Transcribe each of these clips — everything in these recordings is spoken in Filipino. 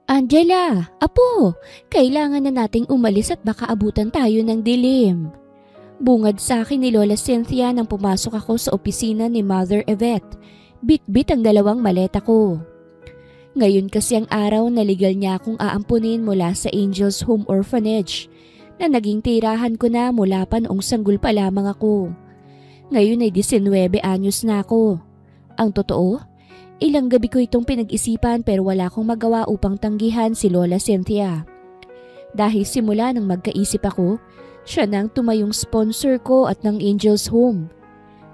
Angela, apo, kailangan na nating umalis at baka abutan tayo ng dilim. Bungad sa akin ni Lola Cynthia nang pumasok ako sa opisina ni Mother Yvette. Bit-bit ang dalawang maleta ko. Ngayon kasi ang araw na legal niya akong aampunin mula sa Angels Home Orphanage na naging tirahan ko na mula pa noong sanggol pa lamang ako. Ngayon ay 19 anyos na ako. Ang totoo, ilang gabi ko itong pinag-isipan pero wala akong magawa upang tanggihan si Lola Cynthia. Dahil simula nang magkaisip ako, siya nang tumayong sponsor ko at ng Angels Home.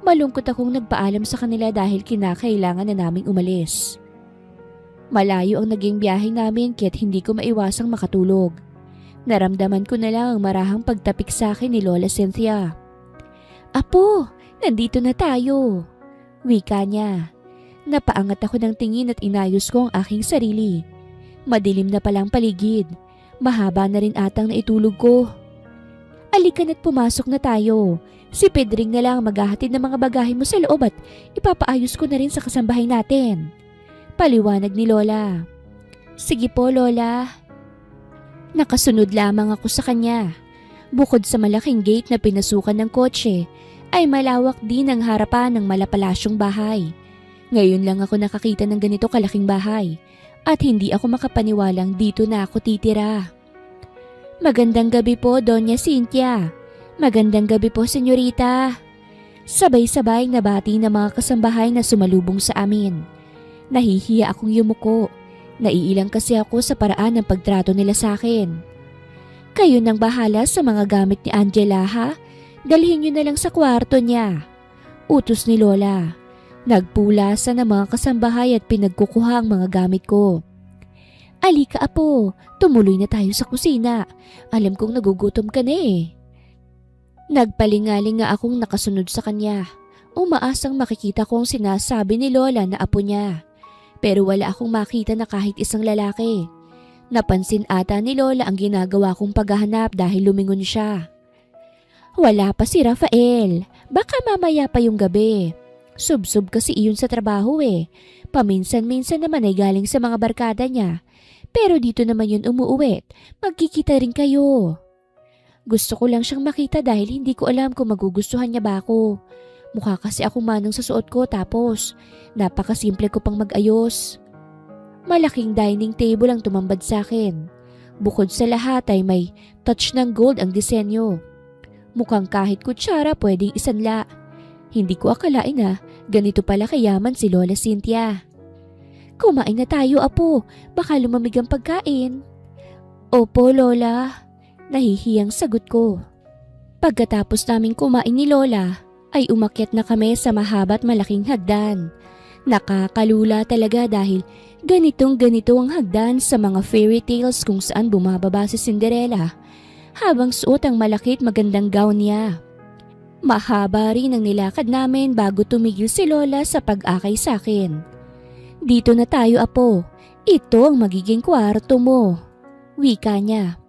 Malungkot akong nagpaalam sa kanila dahil kinakailangan na naming umalis. Malayo ang naging biyahe namin kaya't hindi ko maiwasang makatulog. Naramdaman ko na lang ang marahang pagtapik sa akin ni Lola Cynthia. "Apo, nandito na tayo," wika niya. Napaangat ako ng tingin at inayos ko ang aking sarili. Madilim na palang paligid. Mahaba na rin atang naitulog ko. "Alika na't pumasok na tayo. Si Pedring na lang maghahatid ng mga bagahe mo sa loob at ipapaayos ko na rin sa kasambahay natin," paliwanag ni Lola. "Sige po, Lola." Nakasunod lamang ako sa kanya. Bukod sa malaking gate na pinasukan ng kotse, ay malawak din ang harapan ng malapalasyong bahay. Ngayon lang ako nakakita ng ganito kalaking bahay at hindi ako makapaniwalang dito na ako titira. "Magandang gabi po, Doña Cynthia." "Magandang gabi po, senyorita." Sabay-sabay nabati ng mga kasambahay na sumalubong sa amin. Nahihiya akong yumuko. Naiilang kasi ako sa paraan ng pagtrato nila sa akin. "Kayo nang bahala sa mga gamit ni Angela, ha? Dalhin niyo na lang sa kwarto niya," utos ni Lola. Nagpulasa ng mga kasambahay at pinagkukuha ang mga gamit ko. "Alika, apo, tumuloy na tayo sa kusina. Alam kong nagugutom ka na eh." Nagpalingaling nga akong nakasunod sa kanya. Umaasang makikita ko ang sinasabi ni Lola na apo niya. Pero wala akong makita na kahit isang lalaki. Napansin ata ni Lola ang ginagawa kong paghahanap dahil lumingon siya. "Wala pa si Rafael. Baka mamaya pa yung gabi. Sub-sub kasi iyon sa trabaho eh. Paminsan-minsan naman ay galing sa mga barkada niya. Pero dito naman yun umuuwi. Magkikita rin kayo." Gusto ko lang siyang makita dahil hindi ko alam kung magugustuhan niya ba ako. Mukha kasi akong manong sa suot ko tapos napakasimple ko pang mag-ayos. Malaking dining table ang tumambad sa akin. Bukod sa lahat ay may touch ng gold ang disenyo. Mukhang kahit kutsara pwedeng isanla. Hindi ko akalain na ganito pala kayaman si Lola Cynthia. "Kumain na tayo, apo. Baka lumamig ang pagkain." "Opo, Lola." Nahihiyang sagot ko. Pagkatapos naming kumain ni Lola, ay umakyat na kami sa mahaba't malaking hagdan. Nakakalula talaga dahil ganitong-ganito ang hagdan sa mga fairy tales kung saan bumababa si Cinderella habang suot ang malakit magandang gown niya. Mahaba rin ang nilakad namin bago tumigil si Lola sa pag-akay sa akin. "Dito na tayo, apo. Ito ang magiging kwarto mo," wika niya.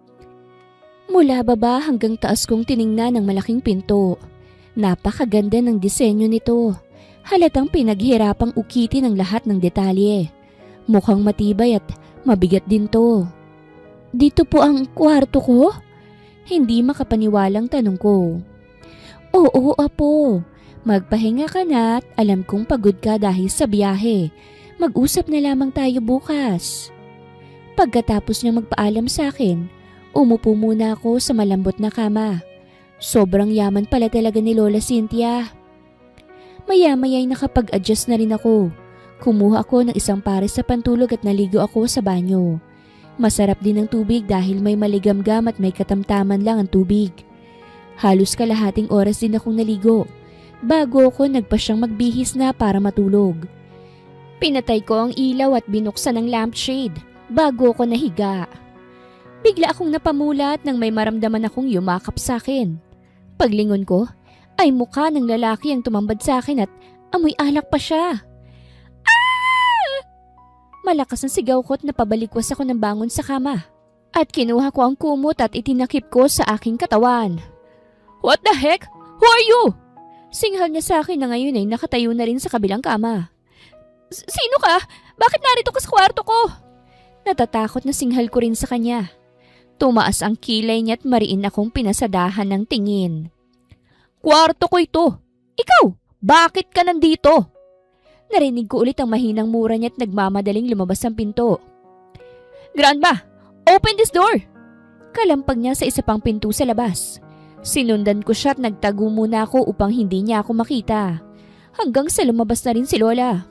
Mula baba hanggang taas kong tiningnan ang malaking pinto. Napakaganda ng disenyo nito. Halatang pinaghirapang ukitin ang lahat ng detalye. Mukhang matibay at mabigat din to. "Dito po ang kwarto ko?" Hindi makapaniwalang tanong ko. "Oo, apo. Magpahinga ka na at alam kong pagod ka dahil sa biyahe. Mag-usap na lamang tayo bukas." Pagkatapos niya magpaalam sa akin, umupo muna ako sa malambot na kama. Sobrang yaman pala talaga ni Lola Cynthia. Maya-maya ay nakapag-adjust na rin ako. Kumuha ako ng isang pares sa pantulog at naligo ako sa banyo. Masarap din ang tubig dahil may maligamgam at may katamtaman lang ang tubig. Halos kalahating oras din akong naligo bago ako nagpasyang magbihis na para matulog. Pinatay ko ang ilaw at binuksan ang lampshade bago ako nahiga. Bigla akong napamulat nang may maramdaman akong yumakap sa akin. Paglingon ko, ay mukha ng lalaki ang tumambad sa akin at amoy alak pa siya. "Ah!" Malakas ang sigaw ko at napabalikwas ako ng bangon sa kama. At kinuha ko ang kumot at itinakip ko sa aking katawan. "What the heck? Who are you?" Singhal niya sa akin na ngayon ay nakatayo na rin sa kabilang kama. Sino ka? Bakit narito ka sa kwarto ko? Natatakot na singhal ko rin sa kanya. Tumaas ang kilay niya at mariin akong pinasadahan ng tingin. Kwarto ko ito. Ikaw, bakit ka nandito? Narinig ko ulit ang mahinang mura niya at nagmamadaling lumabas ang pinto. Grandma, open this door! Kalampag niya sa isa pang pinto sa labas. Sinundan ko siya at nagtago muna ako upang hindi niya ako makita. Hanggang sa lumabas na rin si Lola.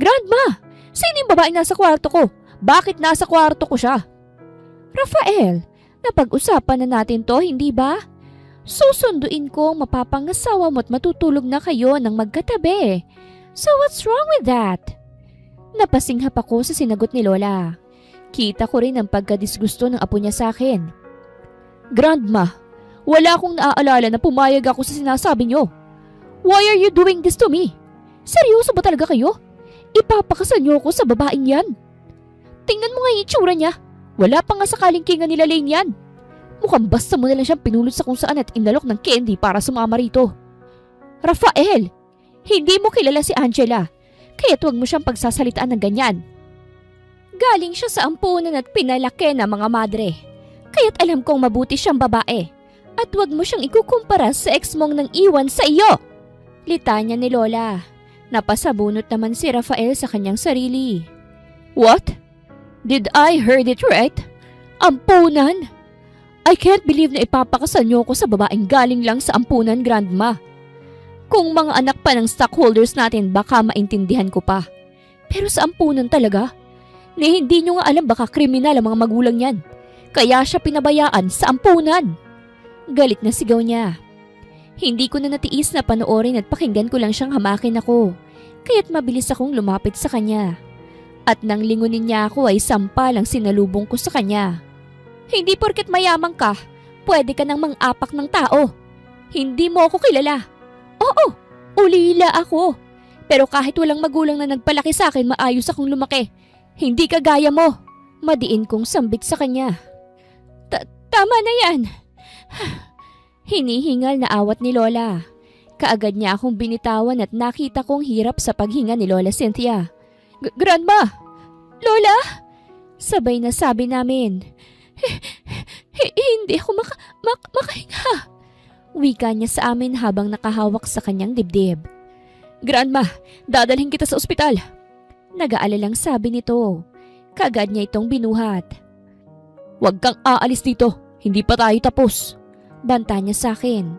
Grandma! Sino yung babaeng nasa kwarto ko? Bakit nasa kwarto ko siya? Rafael, napag-usapan na natin to, hindi ba? Susunduin ko ang mapapangasawa mo at matutulog na kayo ng magkatabi. So what's wrong with that? Napasinghap ako sa sinagot ni Lola. Kita ko rin ang pagkadisgusto ng apo niya sa akin. Grandma, wala akong naaalala na pumayag ako sa sinasabi niyo. Why are you doing this to me? Seryoso ba talaga kayo? Ipapakasal niyo ako sa babaeng yan? Tingnan mo nga yung itsura niya. Wala pa nga sakaling kinga nila Lane yan. Mukhang basta mo na lang siyang pinulot sa kung saan at inalok ng candy para sumama rito. Rafael, hindi mo kilala si Angela, kaya't huwag mo siyang pagsasalitaan ng ganyan. Galing siya sa ampunan at pinalaki ng mga madre, kaya't alam kong mabuti siyang babae. At huwag mo siyang ikukumpara sa ex mong nang iwan sa iyo. Litanya ni Lola. Napasabunot naman si Rafael sa kanyang sarili. What? Did I heard it right? Ampunan? I can't believe na ipapakasal niyo ko sa babaeng galing lang sa ampunan, Grandma. Kung mga anak pa ng stockholders natin, baka maintindihan ko pa. Pero sa ampunan talaga? Ni hindi niyo nga alam baka kriminal ang mga magulang niyan. Kaya siya pinabayaan sa ampunan. Galit na sigaw niya. Hindi ko na natiis na panoorin at pakinggan ko lang siyang hamakin ako. Kaya't mabilis akong lumapit sa kanya. At nang lingunin niya ako ay sampal ang sinalubong ko sa kanya. Hindi porket mayaman ka, pwede ka nang mang-apak ng tao. Hindi mo ako kilala. Oo, ulila ako. Pero kahit walang magulang na nagpalaki sa akin, maayos akong lumaki. Hindi kagaya mo. Madiin kong sambit sa kanya. Tama na yan. Hinihingal na awat ni Lola. Kaagad niya akong binitawan at nakita kong hirap sa paghinga ni Lola Cynthia. Grandma! Lola! Sabay na sabi namin. Hindi ako makahinga. Wika niya sa amin habang nakahawak sa kanyang dibdib. Grandma, dadalhin kita sa ospital. Nag-aalalang sabi nito. Kaagad niya itong binuhat. Huwag kang aalis dito. Hindi pa tayo tapos. Banta niya sa akin.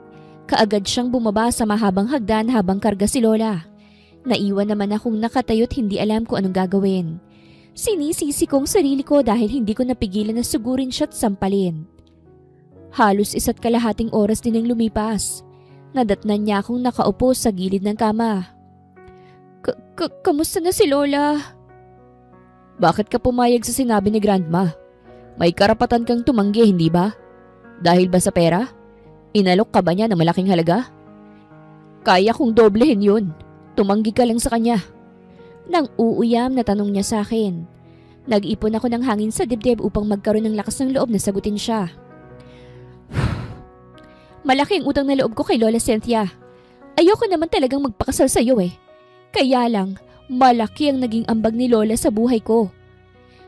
Kaagad siyang bumaba sa mahabang hagdan habang karga si Lola. Naiwan naman akong nakatayo't hindi alam kung anong gagawin. Sinisisi kong sarili ko dahil hindi ko napigilan na sugurin siya at sampalin. Halos 1.5 oras din ang lumipas. Nadatnan niya akong nakaupo sa gilid ng kama. Kamusta na si Lola? Bakit ka pumayag sa sinabi ni Grandma? May karapatan kang tumanggi, hindi ba? Dahil ba sa pera? Inalok ka ba niya ng malaking halaga? Kaya kong doblehin yun. Tumanggi ka lang sa kanya. Nang uuyam na tanong niya sa akin. Nag-ipon ako ng hangin sa dibdib upang magkaroon ng lakas ng loob na sagutin siya. Malaki ang utang na loob ko kay Lola Cynthia. Ayoko naman talagang magpakasal sa iyo eh. Kaya lang, malaki ang naging ambag ni Lola sa buhay ko.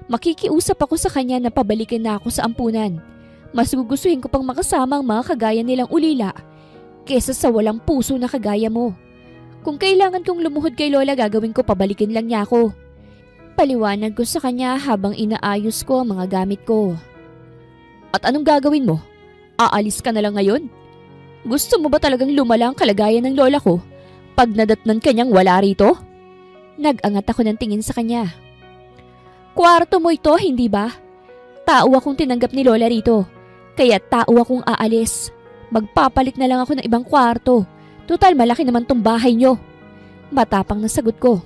Makikiusap ako sa kanya na pabalikin na ako sa ampunan. Mas gugustuhin ko pang makasama ang mga kagaya nilang ulila kesa sa walang puso na kagaya mo. Kung kailangan kong lumuhod kay Lola, gagawin ko pabalikin lang niya ako. Paliwanag ko sa kanya habang inaayos ko ang mga gamit ko. At anong gagawin mo? Aalis ka na lang ngayon? Gusto mo ba talagang lumala ang kalagayan ng lola ko pag nadatnan kanyang wala rito? Nag-angat ako ng tingin sa kanya. Kwarto mo ito, hindi ba? Tao akong tinanggap ni Lola rito, kaya tao akong aalis. Magpapalit na lang ako ng ibang kwarto. Total malaki naman tong bahay nyo. Matapang na sagot ko.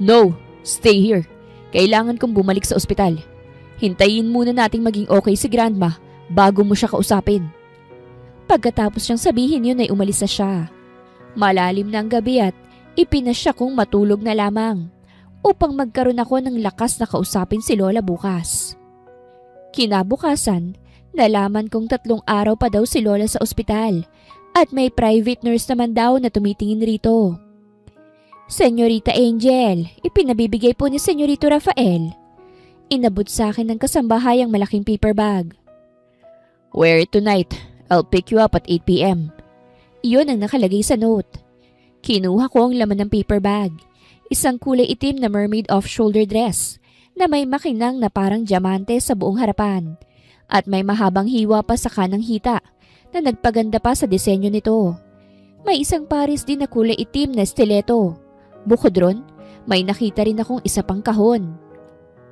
No, stay here. Kailangan kong bumalik sa ospital. Hintayin muna nating maging okay si Grandma bago mo siya kausapin. Pagkatapos siyang sabihin yun ay umalis na siya. Malalim na ang gabi at ipinasya kong matulog na lamang upang magkaroon ako ng lakas na kausapin si Lola bukas. Kinabukasan, nalaman kong 3 araw pa daw si Lola sa ospital At may private nurse naman daw na tumitingin rito. Senyorita Angel, ipinabibigay po ni Senyorito Rafael. Inabot sa akin ng kasambahay ang malaking paper bag. Wear it tonight. I'll pick you up at 8 p.m. Iyon ang nakalagay sa note. Kinuha ko ang laman ng paper bag. Isang kulay itim na mermaid off-shoulder dress na may makinang na parang diamante sa buong harapan at may mahabang hiwa pa sa kanang hita na nagpaganda pa sa disenyo nito. May isang pares din na kulay itim na stiletto. Bukod ron, may nakita rin akong isa pang kahon.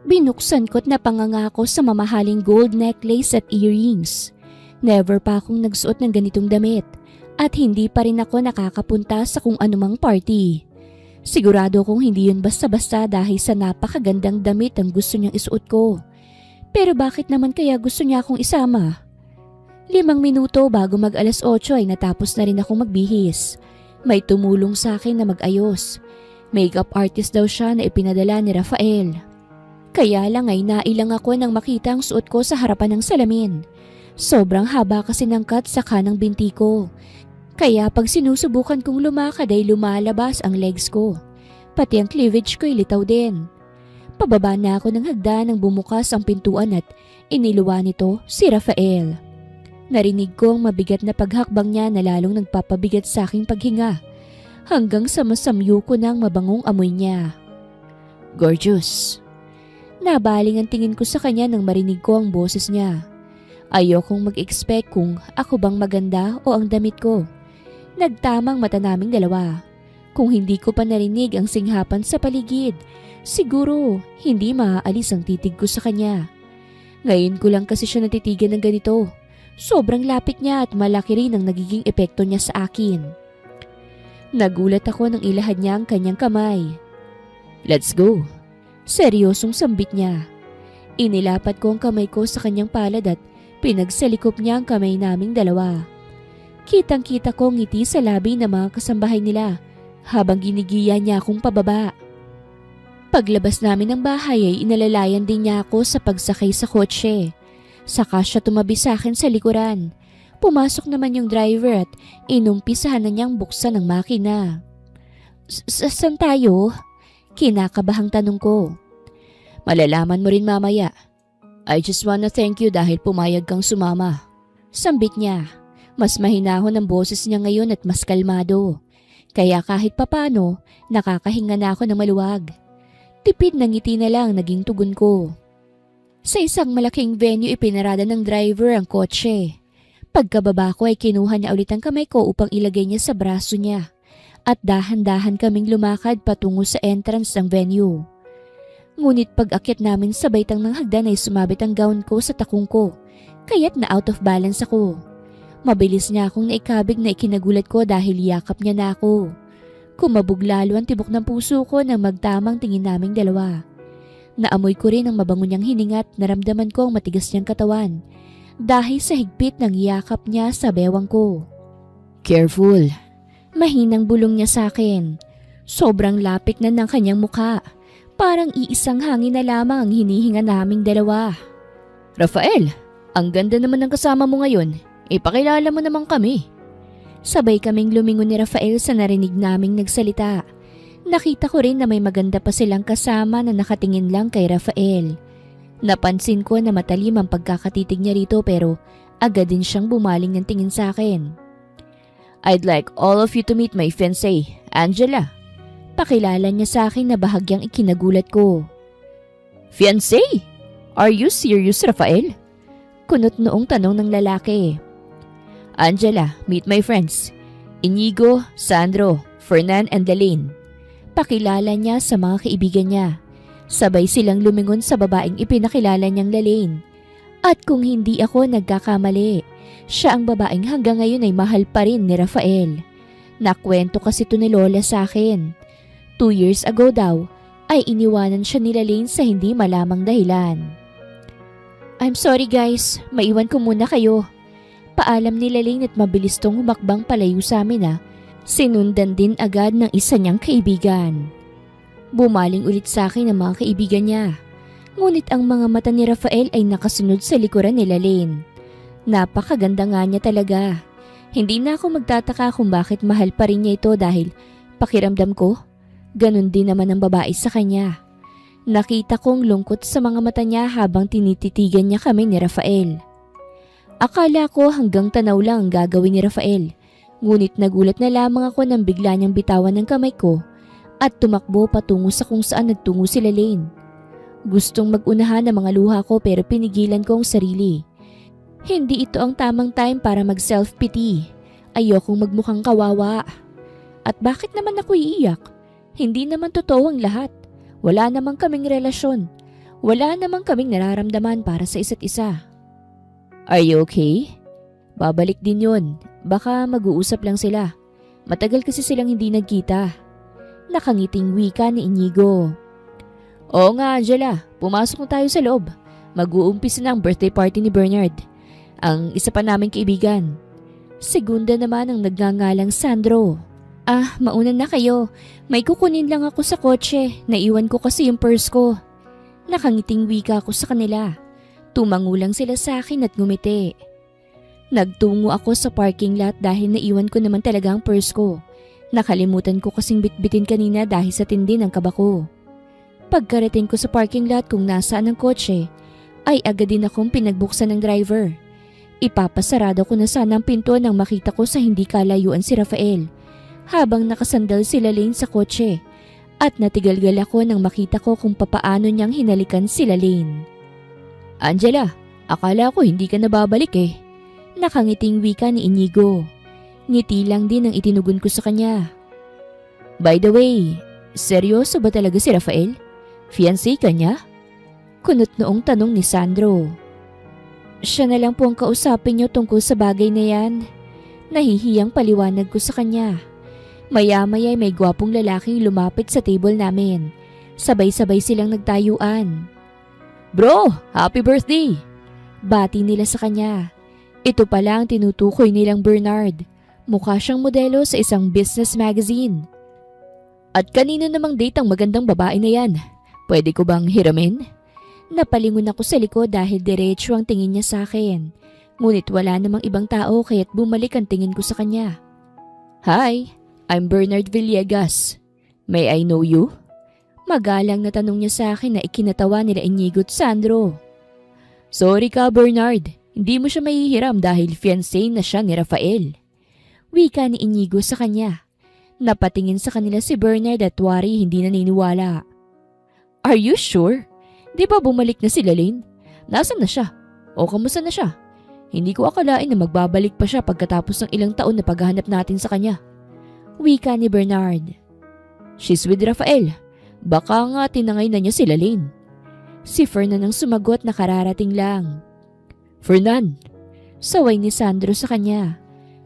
Binuksan ko't napangangako sa mamahaling gold necklace at earrings. Never pa akong nagsuot ng ganitong damit at hindi pa rin ako nakakapunta sa kung anumang party. Sigurado kong hindi yun basta-basta dahil sa napakagandang damit ang gusto niyang isuot ko. Pero bakit naman kaya gusto niya akong isama? 5 minuto bago mag 8:00 ay natapos na rin akong magbihis. May tumulong sa akin na mag-ayos. Makeup artist daw siya na ipinadala ni Rafael. Kaya lang ay nailang ako nang makita ang suot ko sa harapan ng salamin. Sobrang haba kasi ng cut sa kanang binti ko. Kaya pag sinusubukan kong lumakad ay lumalabas ang legs ko. Pati ang cleavage ko ay litaw din. Pababa na ako ng hagdan nang bumukas ang pintuan at iniluwa nito si Rafael. Narinig ko ang mabigat na paghakbang niya na lalong nagpapabigat sa aking paghinga. Hanggang sa masamyo ko ng mabangong amoy niya. Gorgeous. Nabaling ang tingin ko sa kanya nang marinig ko ang boses niya. Ayokong mag-expect kung ako bang maganda o ang damit ko. Nagtamang mata naming dalawa. Kung hindi ko pa narinig ang singhapan sa paligid, siguro hindi maaalis ang titig ko sa kanya. Ngayon ko lang kasi siya natitigan ng ganito. Sobrang lapit niya at malaki rin ang nagiging epekto niya sa akin. Nagulat ako nang ilahad niya ang kanyang kamay. Let's go. Seryosong sambit niya. Inilapat ko ang kamay ko sa kanyang palad at pinagsalikop niya ang kamay naming dalawa. Kitang-kita ko ang ngiti sa labi ng mga kasambahay nila habang ginigiya niya akong pababa. Paglabas namin ng bahay ay inalalayan din niya ako sa pagsakay sa kotse. Saka siya tumabi sa akin sa likuran. Pumasok naman yung driver at inumpisahan na niyang buksan ang makina. Saan tayo? Kinakabahang tanong ko. Malalaman mo rin mamaya. I just wanna thank you dahil pumayag kang sumama. Sambit niya. Mas mahinahon ang boses niya ngayon at mas kalmado. Kaya kahit papano, nakakahinga na ako ng maluwag. Tipid na ngiti na lang naging tugon ko. Sa isang malaking venue ipinarada ng driver ang kotse. Pagkababa ko ay kinuha niya ulit ang kamay ko upang ilagay niya sa braso niya. At dahan-dahan kaming lumakad patungo sa entrance ng venue. Ngunit pag-akyat namin sa baitang ng hagdan ay sumabit ang gown ko sa takong ko. Kaya't na out of balance ako. Mabilis niya akong naikabig na ikinagulat ko dahil yakap niya na ako. Kumabog lalo ang tibok ng puso ko nang magtamang tingin naming dalawa. Naamoy ko rin ang mabango niyang hininga at naramdaman ko ang matigas niyang katawan. Dahil sa higpit ng yakap niya sa bewang ko. Careful. Mahinang bulong niya sa akin. Sobrang lapit na ng kanyang mukha. Parang iisang hangin na lamang ang hinihinga naming dalawa. Rafael, ang ganda naman ng kasama mo ngayon. Ipakilala mo naman kami. Sabay kaming lumingon ni Rafael sa narinig naming nagsalita. Nakita ko rin na may maganda pa silang kasama na nakatingin lang kay Rafael. Napansin ko na matalim ang pagkakatitig niya rito pero agad din siyang bumaling ng tingin sa akin. I'd like all of you to meet my fiancée, Angela. Pakilala niya sa akin na bahagyang ikinagulat ko. Fiancée? Are you serious, Rafael? Kunot noong tanong ng lalaki. Angela, meet my friends. Inigo, Sandro, Fernan and Lalaine. Pakilala niya sa mga kaibigan niya. Sabay silang lumingon sa babaeng ipinakilala niyang Lalaine. At kung hindi ako nagkakamali, siya ang babaeng hanggang ngayon ay mahal pa rin ni Rafael. Nakwento kasi ito ni Lola sa akin. 2 years ago daw ay iniwanan siya ni Lalaine sa hindi malamang dahilan. I'm sorry guys, maiwan ko muna kayo. Paalam ni Lalaine at mabilis tong humakbang palayo sa amin. Sinundan din agad ng isa niyang kaibigan. Bumaling ulit sa akin ang mga kaibigan niya. Ngunit ang mga mata ni Rafael ay nakasunod sa likuran ni Lalaine. Napakaganda nga niya talaga. Hindi na ako magtataka kung bakit mahal pa rin niya ito dahil pakiramdam ko, ganun din naman ang babae sa kanya. Nakita kong lungkot sa mga mata niya habang tinititigan niya kami ni Rafael. Akala ko hanggang tanaw lang ang gagawin ni Rafael, ngunit nagulat na lamang ako nang bigla niyang bitawan ng kamay ko at tumakbo patungo sa kung saan nagtungo sila Lane. Gustong mag-unahan ang mga luha ko pero pinigilan ko ang sarili. Hindi ito ang tamang time para mag-self-pity. Ayokong magmukhang kawawa. At bakit naman ako iiyak? Hindi naman totoo ang lahat. Wala namang kaming relasyon. Wala namang kaming nararamdaman para sa isa't isa. Are you okay? Babalik din yun. Baka mag-uusap lang sila. Matagal kasi silang hindi nagkita. Nakangiting wika ni Inigo. Oo nga Angela, pumasok na tayo sa loob. Mag-uumpisa na ang birthday party ni Bernard, ang isa pa naming kaibigan. Segunda naman ang nagngangalang Sandro. Mauna na kayo. May kukunin lang ako sa kotse. Naiwan ko kasi yung purse ko. Nakangiting wika ko sa kanila. Tumango lang sila sa akin at ngumiti. Nagtungo ako sa parking lot dahil naiwan ko naman talaga ang purse ko. Nakalimutan ko kasing bitbitin kanina dahil sa tindi ng kaba ko. Pagkarating ko sa parking lot kung nasaan ang kotse, ay agad din akong pinagbuksan ng driver. Ipapasarado ko na sana ang pinto nang makita ko sa hindi kalayuan si Rafael, habang nakasandal sila Lane sa kotse, at natigalgal ako nang makita ko kung papaano niyang hinalikan sila Lane. Angela, akala ko hindi ka nababalik eh. Nakangiting wika ni Inigo. Ngiti lang din ang itinugon ko sa kanya. By the way, seryoso ba talaga si Rafael? Fiancé ka niya? Kunot noong tanong ni Sandro. Siya na lang po ang kausapin niyo tungkol sa bagay na yan. Nahihiyang paliwanag ko sa kanya. Maya-maya may gwapong lalaking lumapit sa table namin. Sabay-sabay silang nagtayuan. Bro, happy birthday! Bati nila sa kanya. Ito pala ang tinutukoy nilang Bernard. Mukha siyang modelo sa isang business magazine. At kanino namang date ang magandang babae na yan? Pwede ko bang hiramin? Napalingon ako sa likod dahil diretso ang tingin niya sa akin. Ngunit wala namang ibang tao kaya't bumalik ang tingin ko sa kanya. Hi, I'm Bernard Villegas. May I know you? Magalang na tanong niya sa akin na ikinatawa nila Inigo at Sandro. Sorry ka Bernard, hindi mo siya mahihiram dahil fiancé na siya ni Rafael. Wika ni Inigo sa kanya. Napatingin sa kanila si Bernard at wari hindi naniniwala. Are you sure? Di ba bumalik na sila Lane? Nasaan na siya? O kamusta na siya? Hindi ko akalain na magbabalik pa siya pagkatapos ng ilang taon na paghahanap natin sa kanya. Wika ni Bernard. She's with Rafael. Baka nga tinangay na niya sila Lane. Si Fernan ang sumagot na kararating lang. Fernan! Saway ni Sandro sa kanya.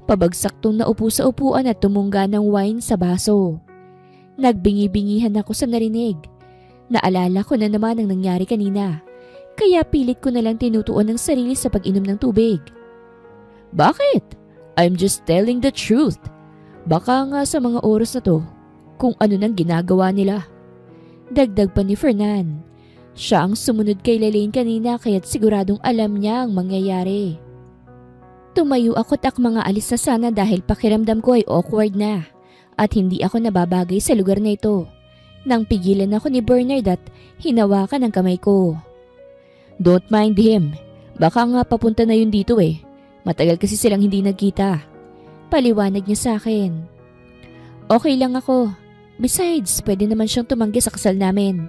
Pabagsak tong naupo sa upuan at tumungga ng wine sa baso. Nagbingi-bingihan ako sa narinig. Naalala ko na naman ang nangyari kanina. Kaya pilit ko na lang tinutuon ng sarili sa pag-inom ng tubig. Bakit? I'm just telling the truth. Baka nga sa mga oras na to, kung ano nang ginagawa nila. Dagdag pa ni Fernan. Siya ang sumunod kay Lane kanina kaya't siguradong alam niya ang mangyayari. Tumayo ako't mga alis na sana dahil pakiramdam ko ay awkward na at hindi ako nababagay sa lugar na ito. Nang pigilan ako ni Bernard at hinawakan ang kamay ko. Don't mind him. Baka nga papunta na yun dito eh. Matagal kasi silang hindi nagkita. Paliwanag niya sa akin. Okay lang ako. Besides, pwede naman siyang tumanggi sa kasal namin.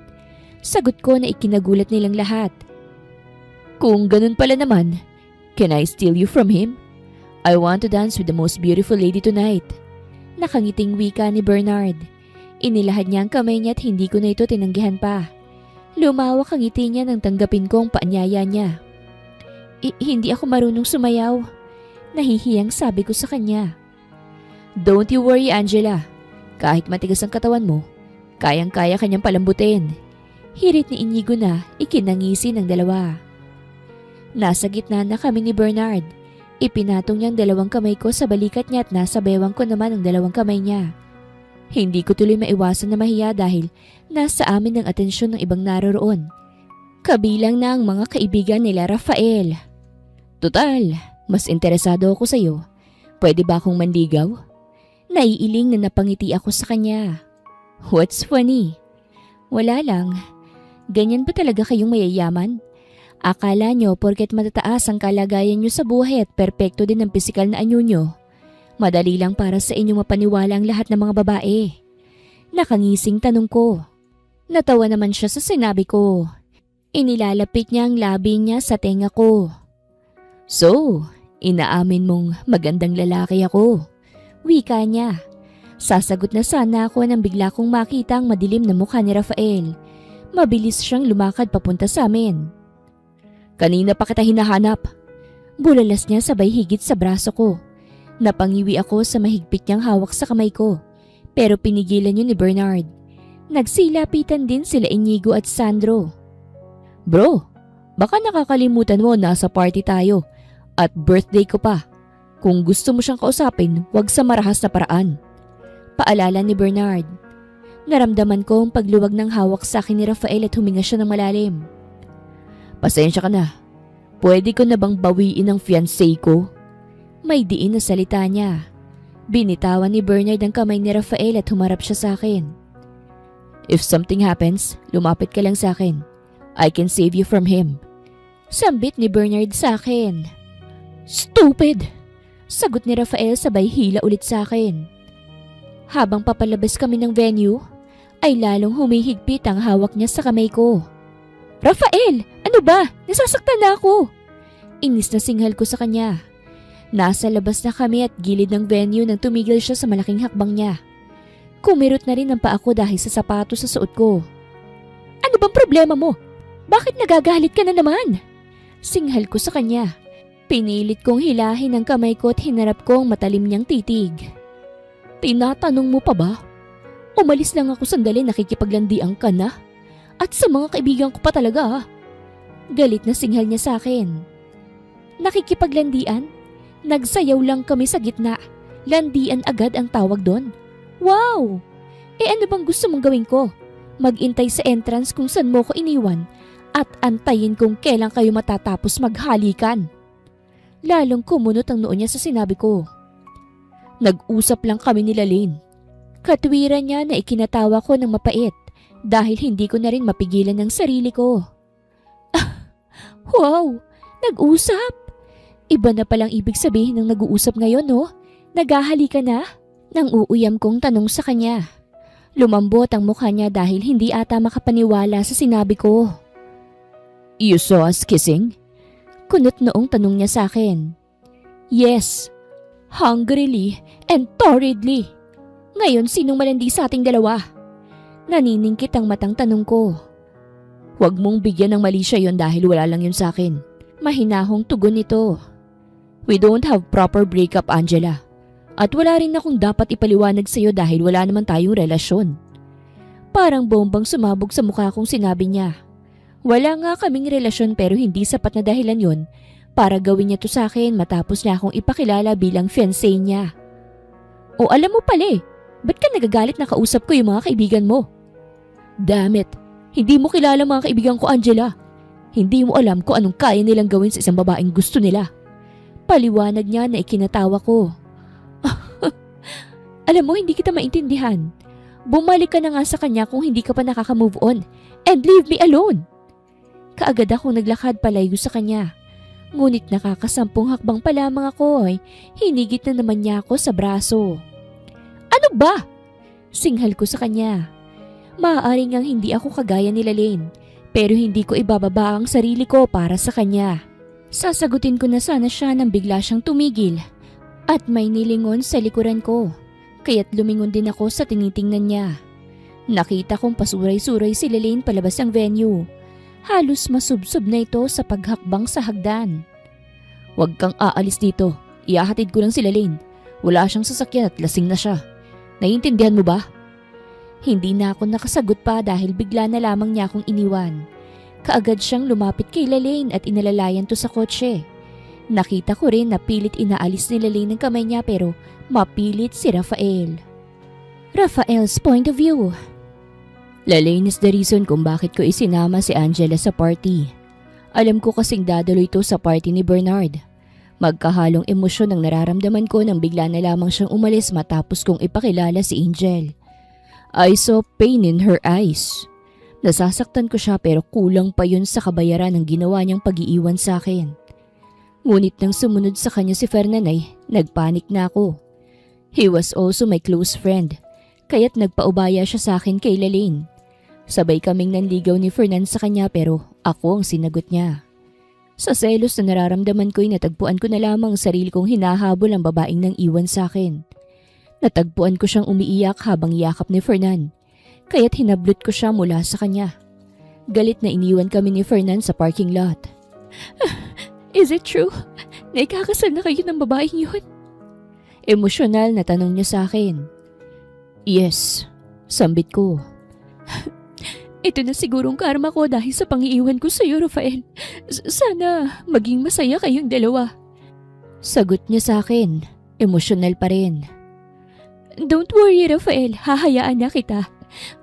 Sagot ko na ikinagulat nilang lahat. Kung ganun pala naman, can I steal you from him? I want to dance with the most beautiful lady tonight. Nakangiting wika ni Bernard. Inilahad niya ang kamay niya at hindi ko na ito tinanggihan pa. Lumawak ang ngiti niya nang tanggapin ko ang paanyaya niya. Hindi ako marunong sumayaw. Nahihiyang sabi ko sa kanya. Don't you worry Angela. Kahit matigas ang katawan mo, kayang-kaya kanyang palambutin. Hirit ni Inigo na ikinangisi ng dalawa. Nasa gitna na kami ni Bernard. Ipinatong niya ang dalawang kamay ko sa balikat niya at nasa bewang ko naman ang dalawang kamay niya. Hindi ko tuloy maiwasan na mahiya dahil nasa amin ang atensyon ng ibang naroroon. Kabilang na ang mga kaibigan nila Rafael. Total, mas interesado ako sa iyo. Pwede ba akong manligaw? Naiiling na napangiti ako sa kanya. What's funny? Wala lang. Ganyan ba talaga kayong mayayaman? Akala nyo porket matataas ang kalagayan nyo sa buhay at perpekto din ang pisikal na anyo nyo, madali lang para sa inyong mapaniwala ang lahat ng mga babae. Nakangising tanong ko. Natawa naman siya sa sinabi ko. Inilalapit niya ang labi niya sa tenga ko. So, inaamin mong magandang lalaki ako. Wika niya. Sasagot na sana ako nang bigla kong makita ang madilim na mukha ni Rafael. Mabilis siyang lumakad papunta sa amin. Kanina pa kita hinahanap. Bulalas niya sabay higit sa braso ko. Napangiwi ako sa mahigpit niyang hawak sa kamay ko. Pero pinigilan yun ni Bernard. Nagsilapitan din sila Inigo at Sandro. Bro, baka nakakalimutan mo nasa party tayo. At birthday ko pa. Kung gusto mo siyang kausapin, huwag sa marahas na paraan. Paalala ni Bernard. Naramdaman ko ang pagluwag ng hawak sa akin ni Rafael at huminga siya ng malalim. Pasensya ka na. Pwede ko na bang bawiin ang fiancé ko? May diin na salita niya. Binitawan ni Bernard ang kamay ni Rafael at humarap siya sa akin. If something happens, lumapit ka lang sa akin. I can save you from him. Sambit ni Bernard sa akin. Stupid! Sagot ni Rafael sabay hila ulit sa akin. Habang papalabas kami ng venue, ay lalong humihigpit ang hawak niya sa kamay ko. Rafael! Ano ba? Nasasaktan na ako! Inis na singhal ko sa kanya. Nasa labas na kami at gilid ng venue nang tumigil siya sa malaking hakbang niya. Kumirot na rin ang paa ko dahil sa sapatos sa suot ko. Ano bang problema mo? Bakit nagagalit ka na naman? Singhal ko sa kanya. Pinilit kong hilahin ang kamay ko at hinarap ko ang matalim niyang titig. Tinatanong mo pa ba? Umalis lang ako sandali, nakikipaglandian ka na? At sa mga kaibigan ko pa talaga. Galit na singhal niya sa akin. Nakikipaglandian? Nagsayaw lang kami sa gitna. Landian agad ang tawag doon. Wow! Ano bang gusto mong gawin ko? Magintay sa entrance kung saan mo ko iniwan at antayin kung kailan kayo matatapos maghalikan. Lalong kumunot ang noo niya sa sinabi ko. Nag-usap lang kami nila Lane. Katwiran niya na ikinatawa ko ng mapait dahil hindi ko na rin mapigilan ng sarili ko. Wow! Nag-usap? Iba na palang ibig sabihin ng nag-uusap ngayon, no? Naghahalikan na? Nang uuyam kong tanong sa kanya. Lumambot ang mukha niya dahil hindi ata makapaniwala sa sinabi ko. You saw us kissing? Kunot noong tanong niya sa akin. Yes. Hungrily and torridly. Ngayon sinong malandi sa ating dalawa? Naniningkit ang matang tanong ko. Huwag mong bigyan ng mali siya yun dahil wala lang yun sa akin. Mahinahong tugon nito. We don't have proper breakup, Angela. At wala rin akong dapat ipaliwanag sa'yo dahil wala naman tayong relasyon. Parang bombang sumabog sa mukha kong sinabi niya. Wala nga kaming relasyon pero hindi sapat na dahilan yun para gawin niya to sa akin matapos niya akong ipakilala bilang fiancé niya. O alam mo pala ba't ka nagagalit na kausap ko yung mga kaibigan mo? Damn it, hindi mo kilala mga kaibigan ko, Angela. Hindi mo alam kung anong kaya nilang gawin sa isang babaeng gusto nila. Paliwanag niya na ikinatawa ko. Alam mo, hindi kita maintindihan. Bumalik ka na nga sa kanya kung hindi ka pa nakaka-move on and leave me alone. Kaagad akong naglakad palayo sa kanya. Ngunit nakakasampung hakbang pa lamang ako ay hinigit na naman niya ako sa braso. Ano ba? Singhal ko sa kanya. Maaaring ngang hindi ako kagaya nila Lane, pero hindi ko ibababa ang sarili ko para sa kanya. Sasagutin ko na sana siya nang bigla siyang tumigil at may nilingon sa likuran ko. Kaya't lumingon din ako sa tinitingnan niya. Nakita kong pasuray-suray si Lane palabas ng venue. Halos masubsob na ito sa paghakbang sa hagdan. Huwag kang aalis dito. Ihahatid ko lang si Lane. Wala siyang sasakyan at lasing na siya. Naiintindihan mo ba? Hindi na ako nakasagot pa dahil bigla na lamang niya akong iniwan. Kaagad siyang lumapit kay Lane at inalalayan to sa kotse. Nakita ko rin na pilit inaalis ni Lane ng kamay niya pero mapilit si Rafael. Rafael's point of view. Lane is the reason kung bakit ko isinama si Angela sa party. Alam ko kasing dadalo ito sa party ni Bernard. Magkahalong emosyon ang nararamdaman ko nang bigla na lamang siyang umalis matapos kong ipakilala si Angel. I saw pain in her eyes. Nasasaktan ko siya pero kulang pa yun sa kabayaran ng ginawa niyang pag-iiwan sa akin. Ngunit nang sumunod sa kanya si Fernan ay nagpanik na ako. He was also my close friend, kaya't nagpaubaya siya sa akin kay Lalaine. Sabay kaming nanligaw ni Fernan sa kanya pero ako ang sinagot niya. Sa selos na nararamdaman ko'y natagpuan ko na lamang sarili kong hinahabol ang babaeng nang iwan sa akin. Natagpuan ko siyang umiiyak habang yakap ni Fernan, kaya't hinablot ko siya mula sa kanya. Galit na iniwan kami ni Fernan sa parking lot. Is it true? Naikakasal na kayo ng babaeng yun? Emosyonal na tanong niya sa akin. Yes, sambit ko. Ito na sigurong karma ko dahil sa pangiiwan ko sa iyo, Rafael. Sana maging masaya kayong dalawa. Sagot niya sa akin, emosyonal pa rin. Don't worry, Rafael. Hahayaan na kita.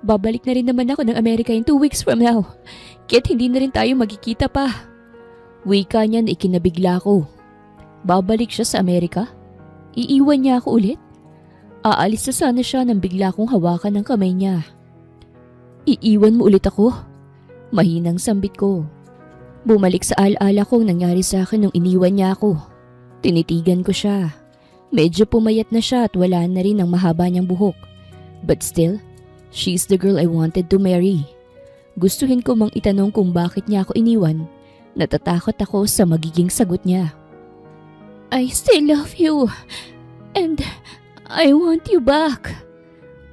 Babalik na rin naman ako ng Amerika in 2 weeks from now. Kaya't hindi na rin tayo magkikita pa. Wika niya na ikinabigla ko. Babalik siya sa Amerika? Iiwan niya ako ulit? Aalis na sana siya nang bigla kong hawakan ng kamay niya. Iiwan mo ulit ako? Mahinang sambit ko. Bumalik sa alaala kong nangyari sa akin nung iniwan niya ako. Tinitigan ko siya. Medyo pumayat na siya at wala na rin ang mahaba niyang buhok. But still, she's the girl I wanted to marry. Gustuhin ko mang itanong kung bakit niya ako iniwan. Natatakot ako sa magiging sagot niya. I still love you. And I want you back.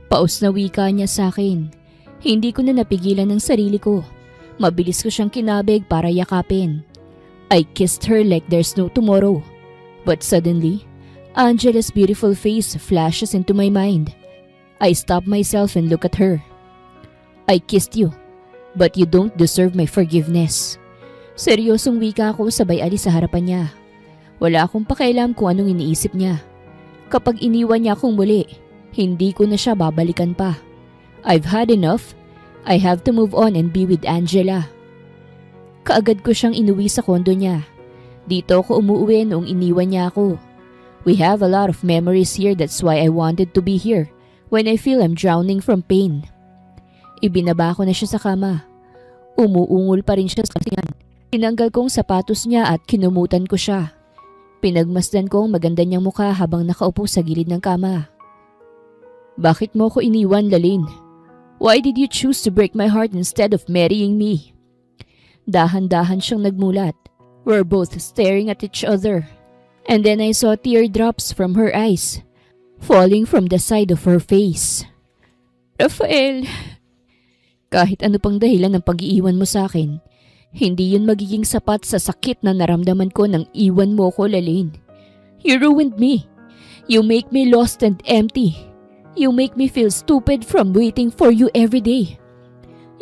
Paus na wika niya sa akin. Hindi ko na napigilan ang sarili ko. Mabilis ko siyang kinabig para yakapin. I kissed her like there's no tomorrow. But suddenly, Angela's beautiful face flashes into my mind. I stop myself and look at her. I kissed you, but you don't deserve my forgiveness. Seryosong wika ko sabay alis sa harapan niya. Wala akong pakialam kung anong iniisip niya. Kapag iniwan niya akong muli, hindi ko na siya babalikan pa. I've had enough. I have to move on and be with Angela. Kaagad ko siyang inuwi sa kondo niya. Dito ako umuwi noong iniwan niya ako. We have a lot of memories here, that's why I wanted to be here when I feel I'm drowning from pain. Ibinaba ko na siya sa kama. Umuungol pa rin siya sa kasingan. Tinanggal kong sapatos niya at kinumutan ko siya. Pinagmasdan ko ang maganda niyang mukha habang nakaupo sa gilid ng kama. Bakit mo ko iniwan, Lalaine? Why did you choose to break my heart instead of marrying me? Dahan-dahan siyang nagmulat. We're both staring at each other. And then I saw teardrops from her eyes, falling from the side of her face. Rafael, kahit ano pang dahilan ng pag-iiwan mo sa akin, hindi yun magiging sapat sa sakit na naramdaman ko nang iwan mo ko, Lalaine. You ruined me. You make me lost and empty. You make me feel stupid from waiting for you every day.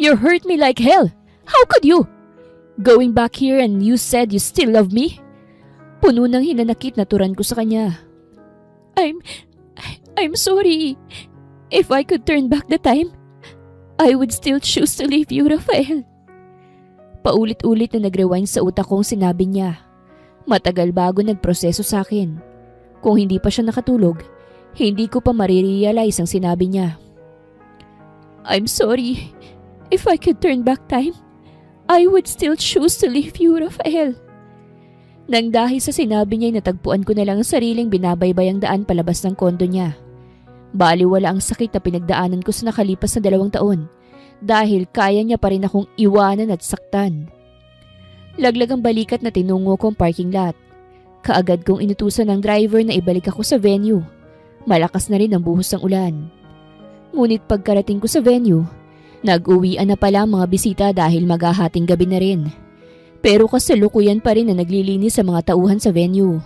You hurt me like hell. How could you? Going back here and you said you still love me? Puno ng hinanakit na turan ko sa kanya. I'm sorry. If I could turn back the time, I would still choose to leave you, Rafael. Paulit-ulit na nag-rewind sa utak kong sinabi niya. Matagal bago nagproseso sa akin. Kung hindi pa siya nakatulog, hindi ko pa marirealize ang sinabi niya. I'm sorry. If I could turn back time, I would still choose to leave you, Rafael. Nang dahil sa sinabi niya, natagpuan ko na lang ang sariling binabaybay ang daan palabas ng kondo niya. Baliwala ang sakit na pinagdaanan ko sa nakalipas na 2 taon dahil kaya niya pa rin akong iwanan at saktan. Laglag ang balikat na tinungo kong parking lot. Kaagad kong inutusan ng driver na ibalik ako sa venue. Malakas na rin ang buhos ng ulan. Ngunit pagkarating ko sa venue, nag-uwian na pala ang mga bisita dahil maghahating gabi na rin. Pero kasalukuyan pa rin na naglilinis sa mga tauhan sa venue.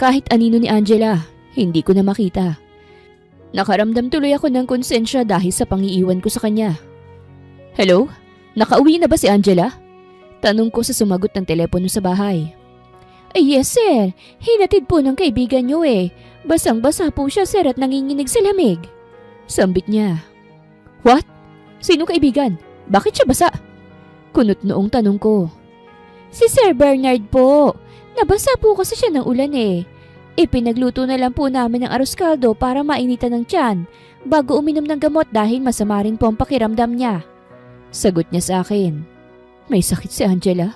Kahit anino ni Angela, hindi ko na makita. Nakaramdam tuloy ako ng konsensya dahil sa pangiiwan ko sa kanya. Hello? Nakauwi na ba si Angela? Tanong ko sa sumagot ng telepono sa bahay. Yes sir, hinatid po ng kaibigan niyo eh. Basang-basa po siya sir at nanginginig sa lamig. Sambit niya. What? Sino kaibigan? Bakit siya basa? Kunot noong tanong ko. Si Sir Bernard po. Nabasa po kasi siya ng ulan eh. Ipinagluto na lang po namin ng arroz caldo para mainitan ng tiyan bago uminom ng gamot dahil masama rin po ang pakiramdam niya. Sagot niya sa akin. May sakit si Angela?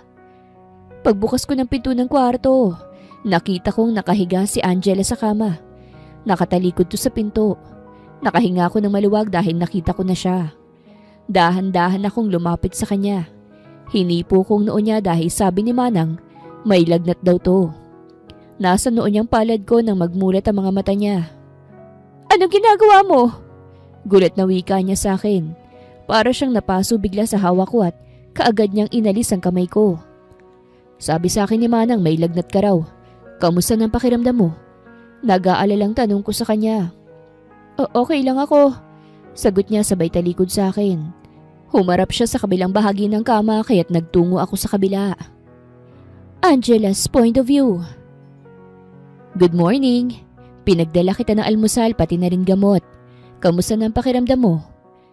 Pagbukas ko ng pinto ng kwarto, nakita kong nakahiga si Angela sa kama. Nakatalikod to sa pinto. Nakahinga ako ng maluwag dahil nakita ko na siya. Dahan-dahan akong lumapit sa kanya. Hinipo kong noo niya dahil sabi ni Manang, may lagnat daw to. Nasa noo niyang palad ko nang magmulat ang mga mata niya. Anong ginagawa mo? Gulat na wika niya sa akin. Para siyang napaso bigla sa hawak ko at kaagad niyang inalis ang kamay ko. Sabi sa akin ni Manang may lagnat ka raw. Kamusta ng pakiramdam mo? Nag-aalalang tanong ko sa kanya. Okay lang ako. Sagot niya sabay talikod sa akin. Humarap siya sa kabilang bahagi ng kama kaya't nagtungo ako sa kabila. Angela's point of view. Good morning. Pinagdala kita ng almusal pati na rin gamot. Kamusta ng pakiramdam mo?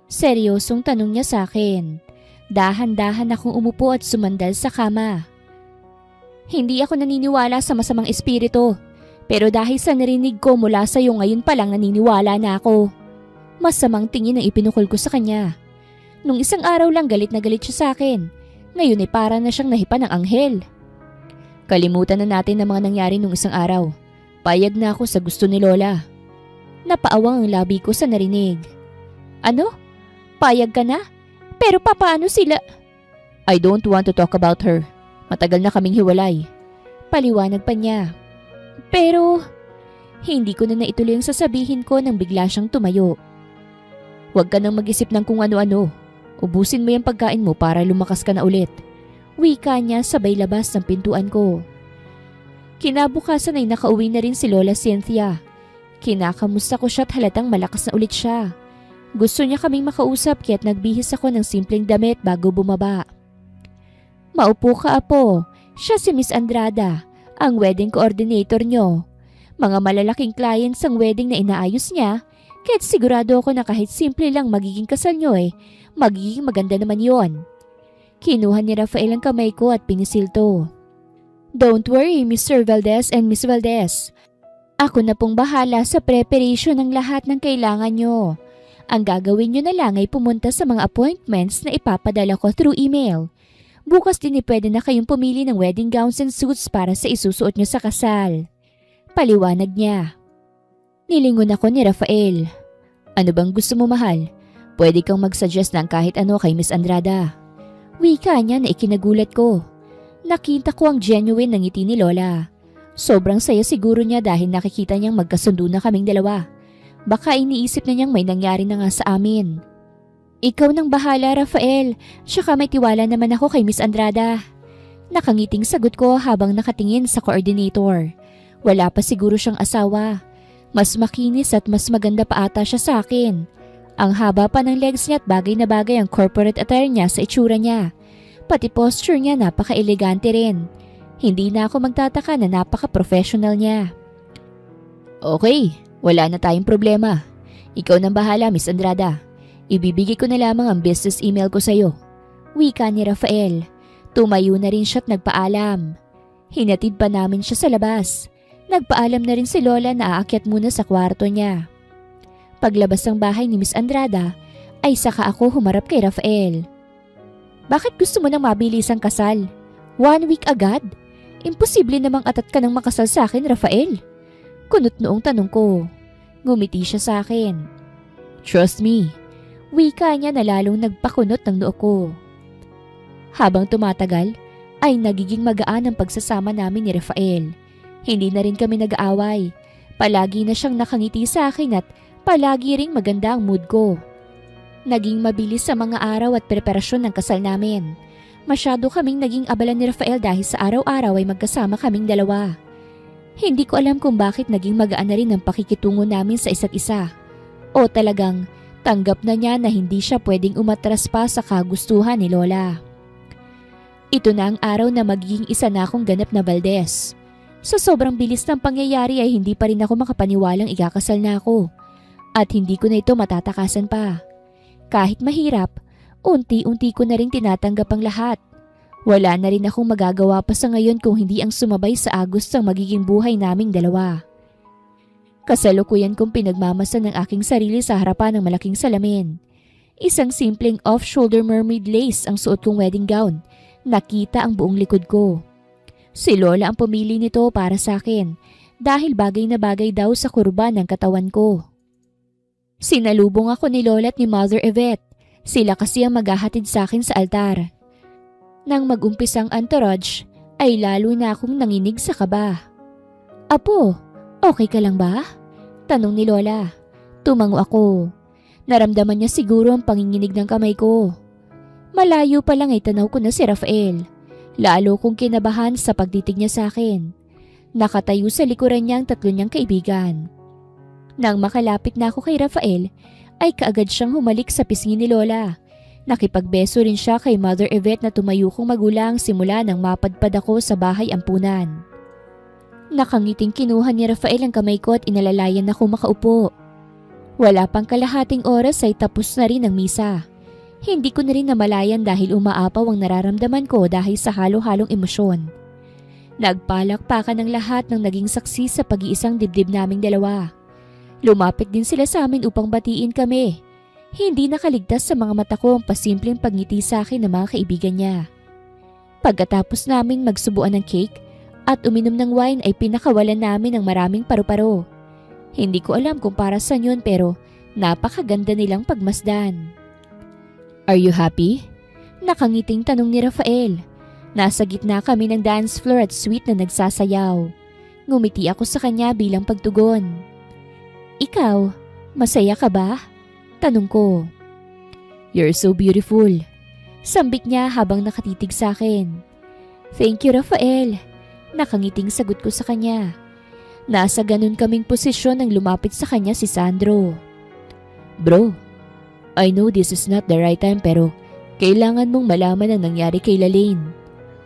Seryosong tanong niya sa akin. Dahan-dahan akong umupo at sumandal sa kama. Hindi ako naniniwala sa masamang espiritu. Pero dahil sa narinig ko mula sa iyo ngayon pa lang naniniwala na ako. Masamang tingin ang ipinukol ko sa kanya. Nung isang araw lang galit na galit siya sa akin. Ngayon ay para na siyang nahipa ng anghel. Kalimutan na natin ang mga nangyari nung isang araw. Payag na ako sa gusto ni Lola. Napaawang ang labi ko sa narinig. Ano? Payag ka na? Pero papaano sila? I don't want to talk about her. Matagal na kaming hiwalay. Paliwanag pa niya. Pero, hindi ko na naituloy ang sasabihin ko nang bigla siyang tumayo. Huwag ka nang mag-isip ng kung ano-ano. Ubusin mo yung pagkain mo para lumakas ka na ulit. Wika niya sabay labas ng pintuan ko. Kinabukasan ay nakauwi na rin si Lola Cynthia. Kinakamusta ko siya at halatang malakas na ulit siya. Gusto niya kaming makausap kaya't nagbihis ako ng simpleng damit bago bumaba. Maupo ka, Apo. Siya si Miss Andrada, ang wedding coordinator niyo. Mga malalaking clients ang wedding na inaayos niya, kaya't sigurado ako na kahit simple lang magiging kasal niyo magiging maganda naman yon. Kinuha ni Rafael ang kamay ko at pinisilto. Don't worry, Mr. Valdez and Miss Valdez. Ako na pong bahala sa preparation ng lahat ng kailangan nyo. Ang gagawin nyo na lang ay pumunta sa mga appointments na ipapadala ko through email. Bukas din pwede na kayong pumili ng wedding gowns and suits para sa isusuot nyo sa kasal. Paliwanag niya. Nilingon ako ni Rafael. Ano bang gusto mo, mahal? Pwede kang mag-suggest ng kahit ano kay Miss Andrada. Wika niya na ikinagulat ko. Nakita ko ang genuine ng ngiti ni Lola. Sobrang saya siguro niya dahil nakikita niyang magkasundo na kaming dalawa. Baka iniisip na niyang may nangyari na nga sa amin. Ikaw nang bahala, Rafael. Tsaka may tiwala naman ako kay Miss Andrada. Nakangiting sagot ko habang nakatingin sa coordinator. Wala pa siguro siyang asawa. Mas makinis at mas maganda pa ata siya sa akin. Ang haba pa ng legs niya at bagay na bagay ang corporate attire niya sa itsura niya. Pati posture niya napaka-elegante rin. Hindi na ako magtataka na napaka-professional niya. Okay, wala na tayong problema. Ikaw nang bahala, Miss Andrada. Ibibigay ko na lamang ang business email ko sa'yo. Wika ni Rafael. Tumayo na rin siya at nagpaalam. Hinatid pa namin siya sa labas. Nagpaalam na rin si Lola na aakyat muna sa kwarto niya. Paglabas ng bahay ni Miss Andrada, ay saka ako humarap kay Rafael. Bakit gusto mo nang mabilis ang kasal? 1 week agad? Imposible namang atat ka nang makasal sa akin, Rafael. Kunot noong tanong ko. Ngumiti siya sa akin. Trust me. Wika niya na lalong nagpakunot ng noo ko. Habang tumatagal, ay nagiging magaan ang pagsasama namin ni Rafael. Hindi na rin kami nag-aaway. Palagi na siyang nakangiti sa akin at palagi ring maganda ang mood ko. Naging mabilis sa mga araw at preparasyon ng kasal namin. Masyado kaming naging abala ni Rafael dahil sa araw-araw ay magkasama kaming dalawa. Hindi ko alam kung bakit naging magaan na rin ang pakikitungo namin sa isa't isa. O talagang tanggap na niya na hindi siya pwedeng umatras pa sa kagustuhan ni Lola. Ito na ang araw na magiging isa na akong ganap na Valdez. Sa sobrang bilis ng pangyayari ay hindi pa rin ako makapaniwalang ikakasal na ako. At hindi ko na ito matatakasan pa. Kahit mahirap, unti-unti ko na rin tinatanggap ang lahat. Wala na rin akong magagawa pa sa ngayon kung hindi ang sumabay sa agos ng magiging buhay naming dalawa. Kasalukuyan kong pinagmamasan ng aking sarili sa harapan ng malaking salamin. Isang simpleng off-shoulder mermaid lace ang suot kong wedding gown. Nakita ang buong likod ko. Si Lola ang pumili nito para sa akin dahil bagay na bagay daw sa kurba ng katawan ko. Sinalubong ako ni Lola at ni Mother Yvette. Sila kasi ang maghahatid sa akin sa altar. Nang mag-umpisang entourage, ay lalo na akong nanginig sa kaba. "Apo, okay ka lang ba?" Tanong ni Lola. Tumango ako. Naramdaman niya siguro ang panginginig ng kamay ko. Malayo pa lang ay tanaw ko na si Rafael. Lalo kong kinabahan sa pagtitig niya sa akin. Nakatayo sa likuran niya ang tatlo niyang kaibigan. Nang makalapit na ako kay Rafael, ay kaagad siyang humalik sa pisngi ni Lola. Nakipagbeso rin siya kay Mother Yvette na tumayo kong magulang simula nang mapadpad ako sa bahay ampunan. Nakangiting kinuha ni Rafael ang kamay ko at inalalayan ako makaupo. Wala pang kalahating oras ay tapos na rin ang misa. Hindi ko na rin namalayan dahil umaapaw ang nararamdaman ko dahil sa halo-halong emosyon. Nagpalakpakan ng lahat ng naging saksi sa pag-iisang dibdib naming dalawa. Lumapit din sila sa amin upang batiin kami. Hindi nakaligtas sa mga mata ko ang pasimpleng pagngiti sa akin ng mga kaibigan niya. Pagkatapos namin magsubuan ng cake at uminom ng wine ay pinakawalan namin ng maraming paru-paro. Hindi ko alam kung para saan yun pero napakaganda nilang pagmasdan. "Are you happy?" Nakangiting tanong ni Rafael. Nasa gitna kami ng dance floor at sweet na nagsasayaw. Ngumiti ako sa kanya bilang pagtugon. "Ikaw, masaya ka ba?" Tanong ko. "You're so beautiful." Sambit niya habang nakatitig sa akin. "Thank you, Rafael." Nakangiting sagot ko sa kanya. Nasa ganun kaming posisyon nang lumapit sa kanya si Sandro. "Bro, I know this is not the right time pero kailangan mong malaman ang nangyari kay Lalaine."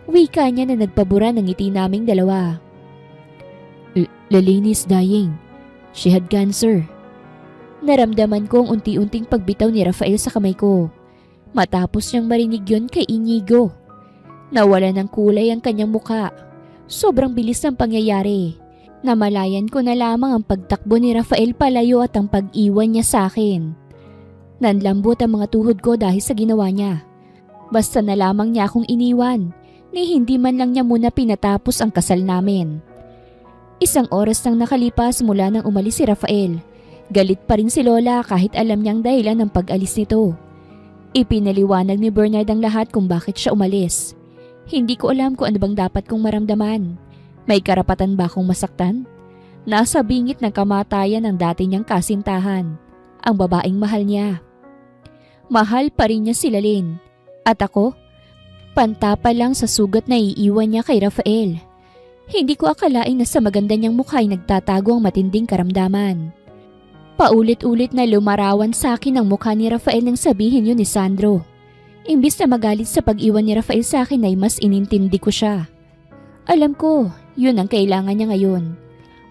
Wika niya na nagpabura ng ngiti naming dalawa. "Lalaine is dying. She had cancer." Naramdaman ko ang unti-unting pagbitaw ni Rafael sa kamay ko. Matapos niyang marinig yun kay Inigo. Nawala ng kulay ang kanyang muka. Sobrang bilis ng pangyayari. Namalayan ko na lamang ang pagtakbo ni Rafael palayo at ang pag-iwan niya sa akin. Nanlambot ang mga tuhod ko dahil sa ginawa niya. Basta na lamang niya akong iniwan, ni hindi man lang niya muna pinatapos ang kasal namin. Isang oras nang nakalipas mula nang umalis si Rafael. Galit pa rin si Lola kahit alam niyang dahilan ng pag-alis nito. Ipinaliwanag ni Bernard ang lahat kung bakit siya umalis. Hindi ko alam kung ano bang dapat kong maramdaman. May karapatan ba akong masaktan? Nasa bingit ng kamatayan ng dati niyang kasintahan, ang babaeng mahal niya. Mahal pa rin niya si Lalaine. At ako, pantapa lang sa sugat na iiwan niya kay Rafael. Hindi ko akalain na sa maganda niyang mukha ay nagtatago ang matinding karamdaman. Paulit-ulit na lumarawan sa akin ang mukha ni Rafael nang sabihin yun ni Sandro. Imbis na magalit sa pag-iwan ni Rafael sa akin ay mas inintindi ko siya. Alam ko, yun ang kailangan niya ngayon.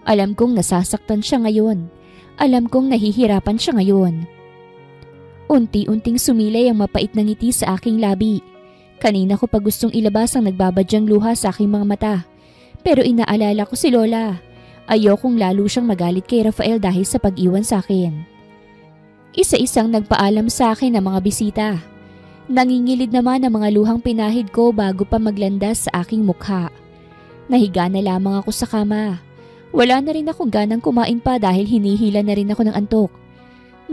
Alam kong nasasaktan siya ngayon. Alam kong nahihirapan siya ngayon. Unti-unting sumilay ang mapait na ngiti sa aking labi. Kanina ko pa gustong ilabas ang nagbabadyang luha sa aking mga mata. Pero inaalala ko si Lola. Ayokong lalo siyang magalit kay Rafael dahil sa pag-iwan sa akin. Isa-isang nagpaalam sa akin ang mga bisita. Nangingilid naman ang mga luhang pinahid ko bago pa maglandas sa aking mukha. Nahiga na lamang ako sa kama. Wala na rin akong ganang kumain pa dahil hinihila na rin ako ng antok.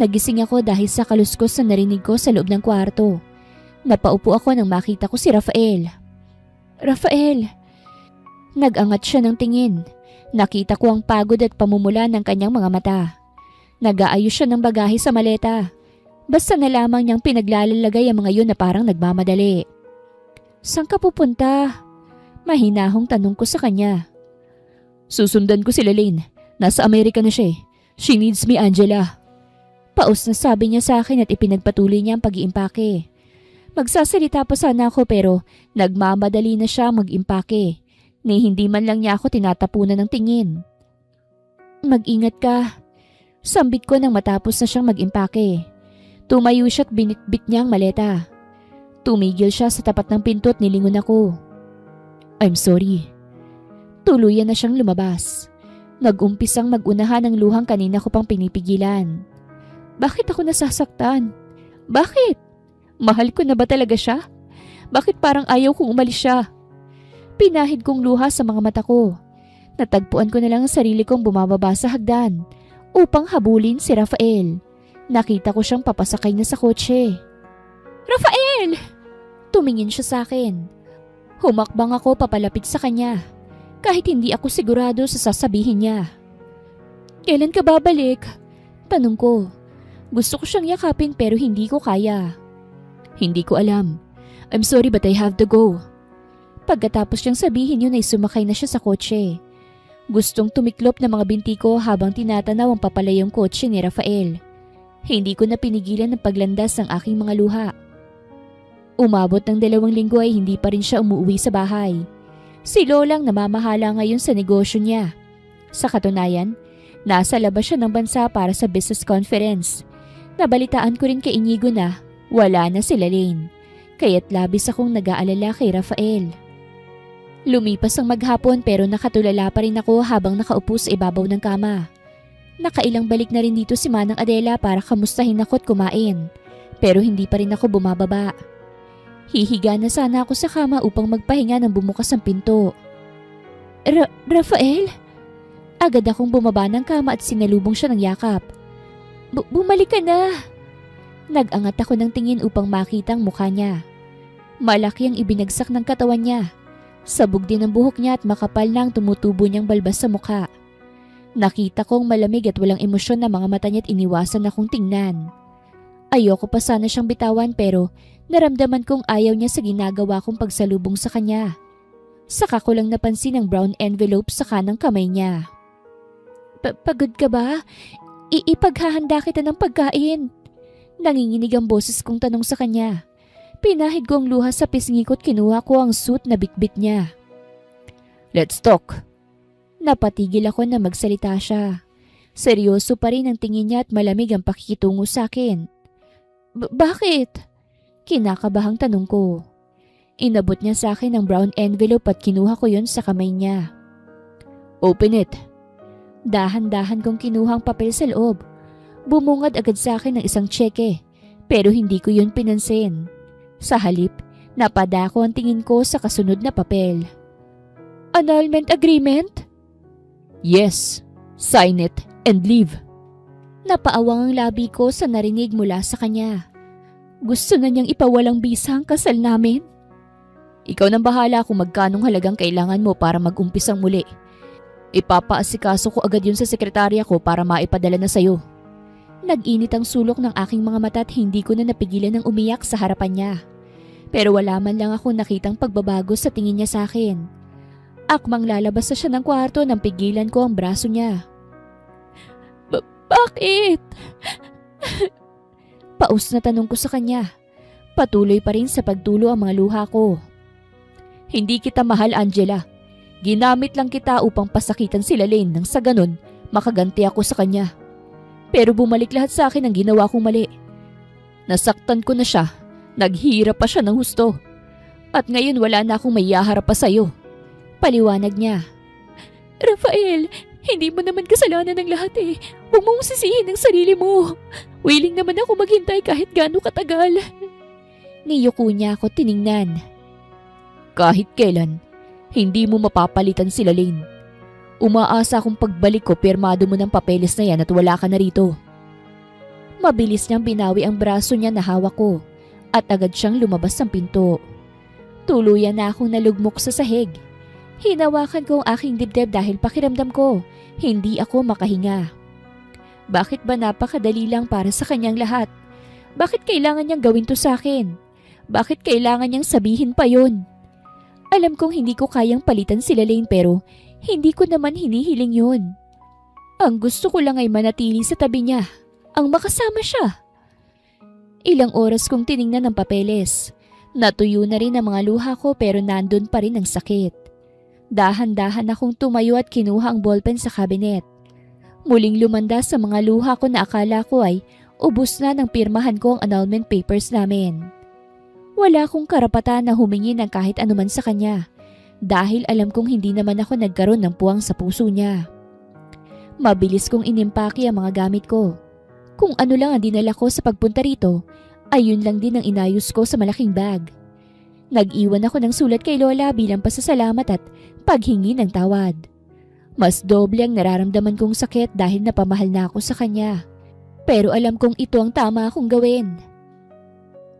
Nagising ako dahil sa kaluskos na narinig ko sa loob ng kwarto. Napaupo ako nang makita ko si Rafael. "Rafael!" Nag-angat siya ng tingin. Nakita ko ang pagod at pamumula ng kanyang mga mata. Nag-aayos siya ng bagahe sa maleta. Basta na lamang niyang pinaglalalagay ang mga yun na parang nagmamadali. "Saan ka pupunta?" Mahinahong tanong ko sa kanya. "Susundan ko si Lalaine. Nasa Amerika na siya. She needs me, Angela." Paus na sabi niya sa akin at ipinagpatuloy niya ang pag-iimpake. Magsasalita pa sana ako pero nagmamadali na siya mag-impake. Ni hindi man lang niya ako tinatapunan ng tingin. "Mag-ingat ka." Sambit ko nang matapos na siyang mag-impake. Tumayo siya at binitbit niya ang maleta. Tumigil siya sa tapat ng pinto at nilingon ako. I'm sorry. Tuluyan na siyang lumabas. Nag-umpisang mag-unahan ng luhang kanina ko pang pinipigilan. Bakit ako nasasaktan? Bakit? Mahal ko na ba talaga siya? Bakit parang ayaw kong umalis siya? Pinahid kong luha sa mga mata ko. Natagpuan ko na lang ang sarili kong bumababa sa hagdan upang habulin si Rafael. Nakita ko siyang papasakay na sa kotse. Rafael! Tumingin siya sa akin. Humakbang ako papalapit sa kanya. Kahit hindi ako sigurado sa sasabihin niya. Kailan ka babalik? Tanong ko. Gusto ko siyang yakapin pero hindi ko kaya. Hindi ko alam. I'm sorry but I have to go. Pagkatapos niyang sabihin yun ay sumakay na siya sa kotse. Gustong tumiklop ng mga binti ko habang tinatanaw ang papalayong kotse ni Rafael. Hindi ko na pinigilan ang paglandas ng aking mga luha. Umabot ng 2 linggo ay hindi pa rin siya umuwi sa bahay. Si Lolang namamahala ngayon sa negosyo niya. Sa katunayan, nasa labas siya ng bansa para sa business conference. Nabalitaan ko rin kay Inigo na wala na sila Lane. Kaya't labis akong nag-aalala kay Rafael. Lumipas ang maghapon pero nakatulala pa rin ako habang nakaupo sa ibabaw ng kama. Nakailang balik na rin dito si Manang Adela para kamustahin ako at kumain. Pero hindi pa rin ako bumababa. Hihiga na sana ako sa kama upang magpahinga nang bumukas ang pinto. Rafael? Agad akong bumaba ng kama at sinalubong siya ng yakap. Bumalik ka na! Nag-angat ako ng tingin upang makita ang mukha niya. Malaki ang ibinagsak ng katawan niya. Sabog din ang buhok niya at makapal na ang tumutubo niyang balbas sa mukha. Nakita kong malamig at walang emosyon na mga mata niya at iniwasan akong tingnan. Ayoko pa sana siyang bitawan pero naramdaman kong ayaw niya sa ginagawa kong pagsalubong sa kanya. Saka ko lang napansin ang brown envelope sa kanang kamay niya. Pagod ka ba? Ipaghahanda kita ng pagkain. Nanginginig ang boses kong tanong sa kanya. Pinahid ko ang luha sa pisngi ko at kinuha ko ang suit na bitbit niya. Let's talk. Napatigil ako na magsalita siya. Seryoso pa rin ang tingin niya at malamig ang pakikitungo sa akin. Bakit? Kinakabahang tanong ko. Inabot niya sa akin ang brown envelope at kinuha ko yun sa kamay niya. Open it. Dahan-dahan kong kinuha ang papel sa loob. Bumungad agad sa akin ng isang tseke, pero hindi ko yun pinansin. Sa halip, napadako ang tingin ko sa kasunod na papel. Annulment agreement? Yes. Sign it and leave. Napaawang ang labi ko sa narinig mula sa kanya. Gusto na niyang ipawalang bisa ang kasal namin. Ikaw nang bahala kung magkanong halagang kailangan mo para mag-umpisang muli. Ipapaasikaso ko agad yun sa sekretarya ko para maipadala na sayo. Nag-init ang sulok ng aking mga mata at hindi ko na napigilan ng umiyak sa harapan niya. Pero wala man lang ako nakitang pagbabago sa tingin niya sa akin. Akmang lalabas na siya ng kwarto nang pigilan ko ang braso niya. Bakit? Paus na tanong ko sa kanya. Patuloy pa rin sa pagtulo ang mga luha ko. Hindi kita mahal, Angela. Ginamit lang kita upang pasakitan sila Lane nang sa ganun makaganti ako sa kanya. Pero bumalik lahat sa akin ang ginawa kong mali. Nasaktan ko na siya. Naghirap pa siya ng husto. At ngayon wala na akong maihaharap pa sa'yo. Paliwanag niya. Rafael, hindi mo naman kasalanan ng lahat eh. Huwag mong sisihin ang sarili mo. Willing naman ako maghintay kahit gaano katagal. Niyuko niya ako tiningnan. Kahit kailan, hindi mo mapapalitan sila Lane. Umaasa akong pagbalik ko pirmado mo ng papeles na yan at wala ka na rito. Mabilis niyang binawi ang braso niya na hawak ko at agad siyang lumabas ng pinto. Tuluyan na akong nalugmok sa sahig. Hinawakan ko ang aking dibdib dahil pakiramdam ko hindi ako makahinga. Bakit ba napakadali lang para sa kanyang lahat? Bakit kailangan niyang gawin to sa akin? Bakit kailangan niyang sabihin pa yon? Alam kong hindi ko kayang palitan sila Lane pero hindi ko naman hinihiling yon. Ang gusto ko lang ay manatili sa tabi niya, ang makasama siya. Ilang oras kong tiningnan ang papeles. Natuyo na rin ang mga luha ko pero nandun pa rin ang sakit. Dahan-dahan akong tumayo at kinuha ang ballpen sa cabinet. Muling lumanda sa mga luha ko na akala ko ay ubos na nang pirmahan ko ang annulment papers namin. Wala akong karapatan na humingi ng kahit anuman sa kanya dahil alam kong hindi naman ako nagkaroon ng puwang sa puso niya. Mabilis kong inimpake ang mga gamit ko. Kung ano lang ang dinala ko sa pagpunta rito, ay yun lang din ang inayos ko sa malaking bag. Nag-iwan ako ng sulat kay Lola bilang pasasalamat at paghingi ng tawad. Mas doble ang nararamdaman kong sakit dahil napamahal na ako sa kanya. Pero alam kong ito ang tama akong gawin.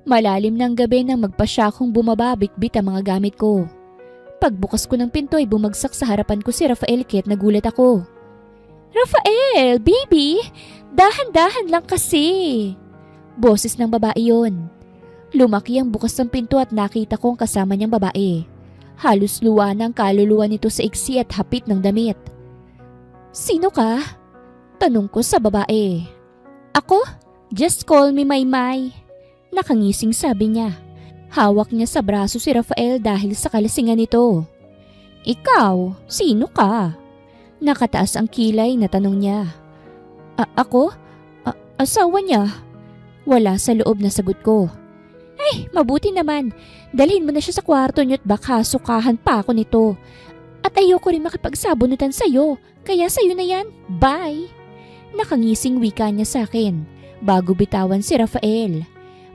Malalim ng gabi nang magpasya akong bumaba bitbit ang mga gamit ko. Pagbukas ko ng pinto ay bumagsak sa harapan ko si Rafael kaya't nagulat ako. "Rafael, baby! Dahan-dahan lang kasi!" Boses ng babae yon. Lumaki ang bukas ng pinto at nakita kong kasama niyang babae. Halos luwa ng kaluluwa nito sa iksi at hapit ng damit. "Sino ka?" Tanong ko sa babae. "Ako? Just call me Maymay." Nakangising sabi niya. Hawak niya sa braso si Rafael dahil sa kalasingan nito. "Ikaw, sino ka?" Nakataas ang kilay na tanong niya. Ako? Asawa niya." Wala sa loob na sagot ko. "Ay, mabuti naman. Dalhin mo na siya sa kwarto niyo at baka sukahan pa ako nito. At ayoko rin makipagsabunutan sa'yo, kaya sa'yo na yan. Bye." Nakangising wika niya sa akin bago bitawan si Rafael.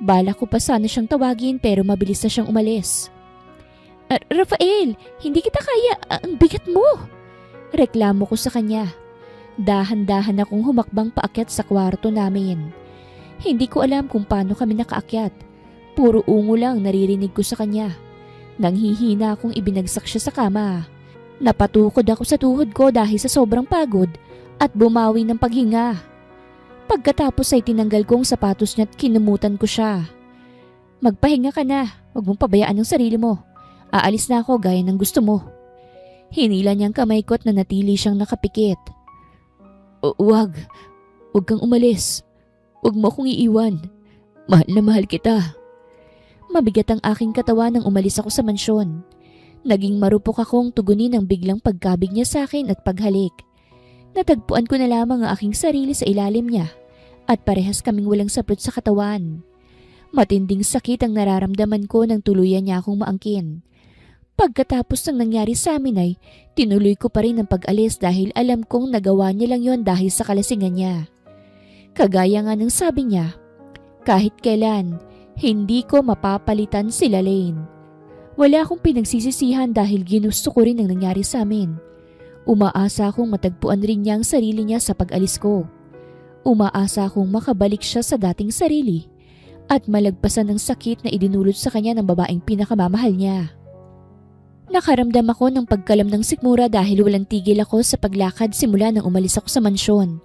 Bala ko pa sana siyang tawagin pero mabilis na siyang umalis. "Rafael, hindi kita kaya. Ang bigat mo." Reklamo ko sa kanya. Dahan-dahan akong humakbang paakyat sa kwarto namin. Hindi ko alam kung paano kami nakaakyat. Puro ungo lang naririnig ko sa kanya. Nanghihina akong ibinagsak siya sa kama. Napatukod ako sa tuhod ko dahil sa sobrang pagod at bumawi ng paghinga. Pagkatapos ay tinanggal ko ang sapatos niya at kinumutan ko siya. "Magpahinga ka na, huwag mong pabayaan ang sarili mo. Aalis na ako gaya ng gusto mo." Hinila niyang kamay ko at nanatili siyang nakapikit. Huwag kang umalis. Huwag mo akong iiwan. Mahal na mahal kita." Mabigat ang aking katawan nang umalis ako sa mansyon. Naging marupok akong tugunin ang biglang pagkabig niya sa akin at paghalik. Natagpuan ko na lamang ang aking sarili sa ilalim niya at parehas kaming walang saplot sa katawan. Matinding sakit ang nararamdaman ko nang tuluyan niya akong maangkin. Pagkatapos ng nangyari sa amin ay tinuloy ko pa rin ang pag-alis dahil alam kong nagawa niya lang yon dahil sa kalasingan niya. Kagaya nga ng sabi niya, kahit kailan, hindi ko mapapalitan si Lalaine. Wala akong pinagsisisihan dahil ginusto ko rin ang nangyari sa amin. Umaasa akong matagpuan rin niya ang sarili niya sa pag-alis ko. Umaasa akong makabalik siya sa dating sarili at malagpasan ng sakit na idinulot sa kanya ng babaeng pinakamamahal niya. Nakaramdam ako ng pagkalam ng sikmura dahil walang tigil ako sa paglakad simula nang umalis ako sa mansyon.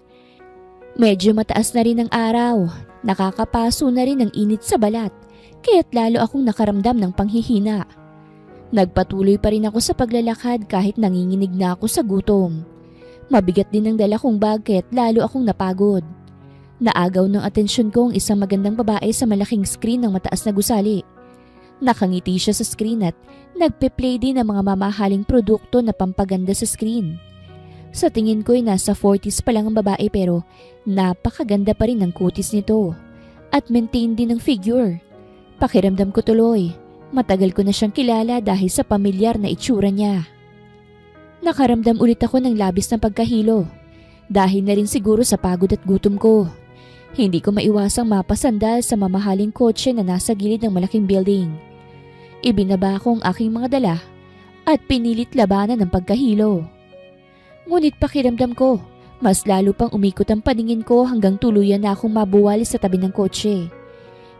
Medyo mataas na rin ang araw, nakakapaso na rin ang init sa balat, kaya't lalo akong nakaramdam ng panghihina. Nagpatuloy pa rin ako sa paglalakad kahit nanginginig na ako sa gutom. Mabigat din ang dala kong bag kaya't lalo akong napagod. Naagaw ng atensyon ko ang isang magandang babae sa malaking screen ng mataas na gusali. Nakangiti siya sa screen at nagpe-play din ng mga mamahaling produkto na pampaganda sa screen. Sa tingin ko ay nasa 40s pa lang ang babae pero napakaganda pa rin ng kutis nito at maintain din ng figure. Pakiramdam ko tuloy. Matagal ko na siyang kilala dahil sa pamilyar na itsura niya. Nakaramdam ulit ako ng labis na pagkahilo. Dahil na rin siguro sa pagod at gutom ko. Hindi ko maiwasang mapasandal sa mamahaling kotse na nasa gilid ng malaking building. Ibinaba ko ang aking mga dala at pinilit labanan ng pagkahilo. Ngunit pakiramdam ko, mas lalo pang umikot ang paningin ko hanggang tuluyan na akong mabuwali sa tabi ng kotse.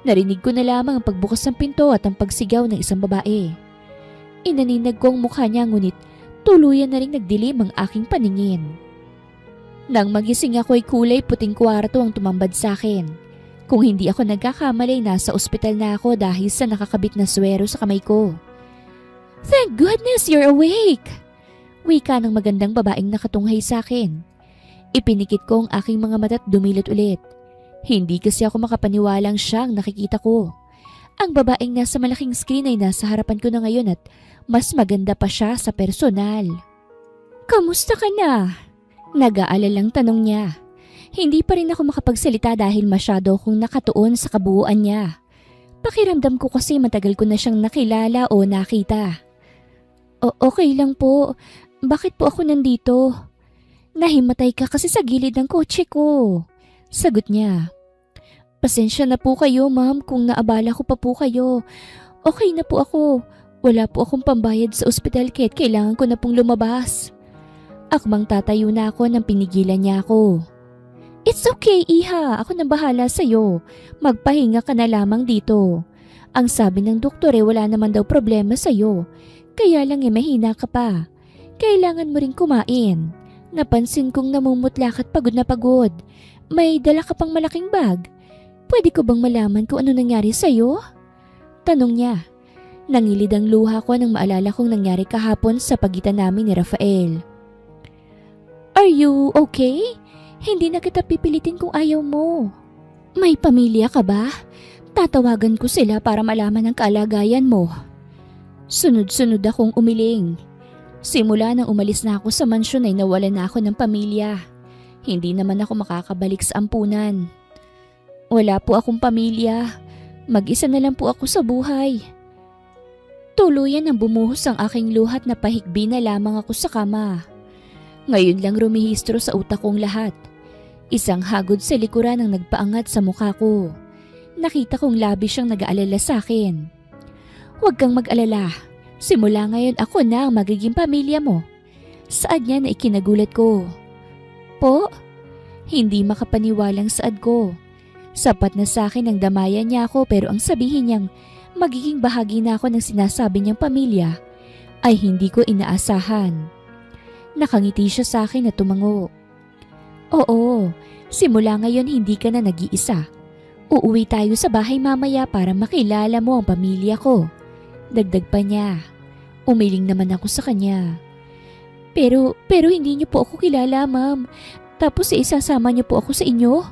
Narinig ko na lamang ang pagbukas ng pinto at ang pagsigaw ng isang babae. Inaninag ko ang mukha niya ngunit tuluyan na rin nagdilim ang aking paningin. Nang magising ako ay kulay puting kwarto ang tumambad sa akin. Kung hindi ako nagkakamali, nasa ospital na ako dahil sa nakakabit na swero sa kamay ko. "Thank goodness you're awake!" Wika ng magandang babaeng nakatunghay sa akin. Ipinikit ko ang aking mga mata at dumilot ulit. Hindi kasi ako makapaniwalang siya ang nakikita ko. Ang babaeng nasa malaking screen ay nasa harapan ko na ngayon at mas maganda pa siya sa personal. "Kamusta ka na?" Nag-aalalang tanong niya. Hindi pa rin ako makapagsalita dahil masyado akong nakatuon sa kabuuan niya. Pakiramdam ko kasi matagal ko na siyang nakilala o nakita. Okay lang po. Bakit po ako nandito? Nahimatay ka kasi sa gilid ng kotse ko. Sagot niya. Pasensya na po kayo, ma'am, kung naabala ko pa po kayo. Okay na po ako. Wala po akong pambayad sa ospital kaya kailangan ko na pong lumabas. Akmang tatayo na ako nang pinigilan niya ako. It's okay, Iha. Ako na bahala sa'yo. Magpahinga ka na lamang dito. Ang sabi ng doktor wala naman daw problema sa'yo. Kaya lang mahina ka pa. Kailangan mo rin kumain. Napansin kong namumutla at pagod na pagod. May dala ka pang malaking bag. Pwede ko bang malaman kung ano nangyari sa'yo? Tanong niya. Nangilid ang luha ko nang maalala kong nangyari kahapon sa pagitan namin ni Rafael. Are you okay? Hindi na kita pipilitin kung ayaw mo. May pamilya ka ba? Tatawagan ko sila para malaman ang kalagayan mo. Sunod-sunod akong umiling. Simula nang umalis na ako sa mansyon ay nawalan na ako ng pamilya. Hindi naman ako makakabalik sa ampunan. Wala po akong pamilya. Mag-isa na lang po ako sa buhay. Tuluyan ang bumuhos ang aking luhat na pahigbi na lamang ako sa kama. Ngayon lang rumihistro sa utak kong lahat. Isang hagod sa likuran ang nagpaangat sa mukha ko. Nakita kong labis siyang nag-aalala sa akin. Huwag kang mag-alala. Simula ngayon ako na ang magiging pamilya mo. Saad niya na ikinagulat ko. Po? Hindi makapaniwalang saad ko. Sapat na sa akin ang damayan niya ako pero ang sabihin niyang magiging bahagi na ako ng sinasabi niyang pamilya ay hindi ko inaasahan. Nakangiti siya sa akin at tumango. Oo, simula ngayon hindi ka na nag-iisa. Uuwi tayo sa bahay mamaya para makilala mo ang pamilya ko. Dagdag pa niya. Umiling naman ako sa kanya. Pero hindi niyo po ako kilala, ma'am. Tapos isasama niyo po ako sa inyo?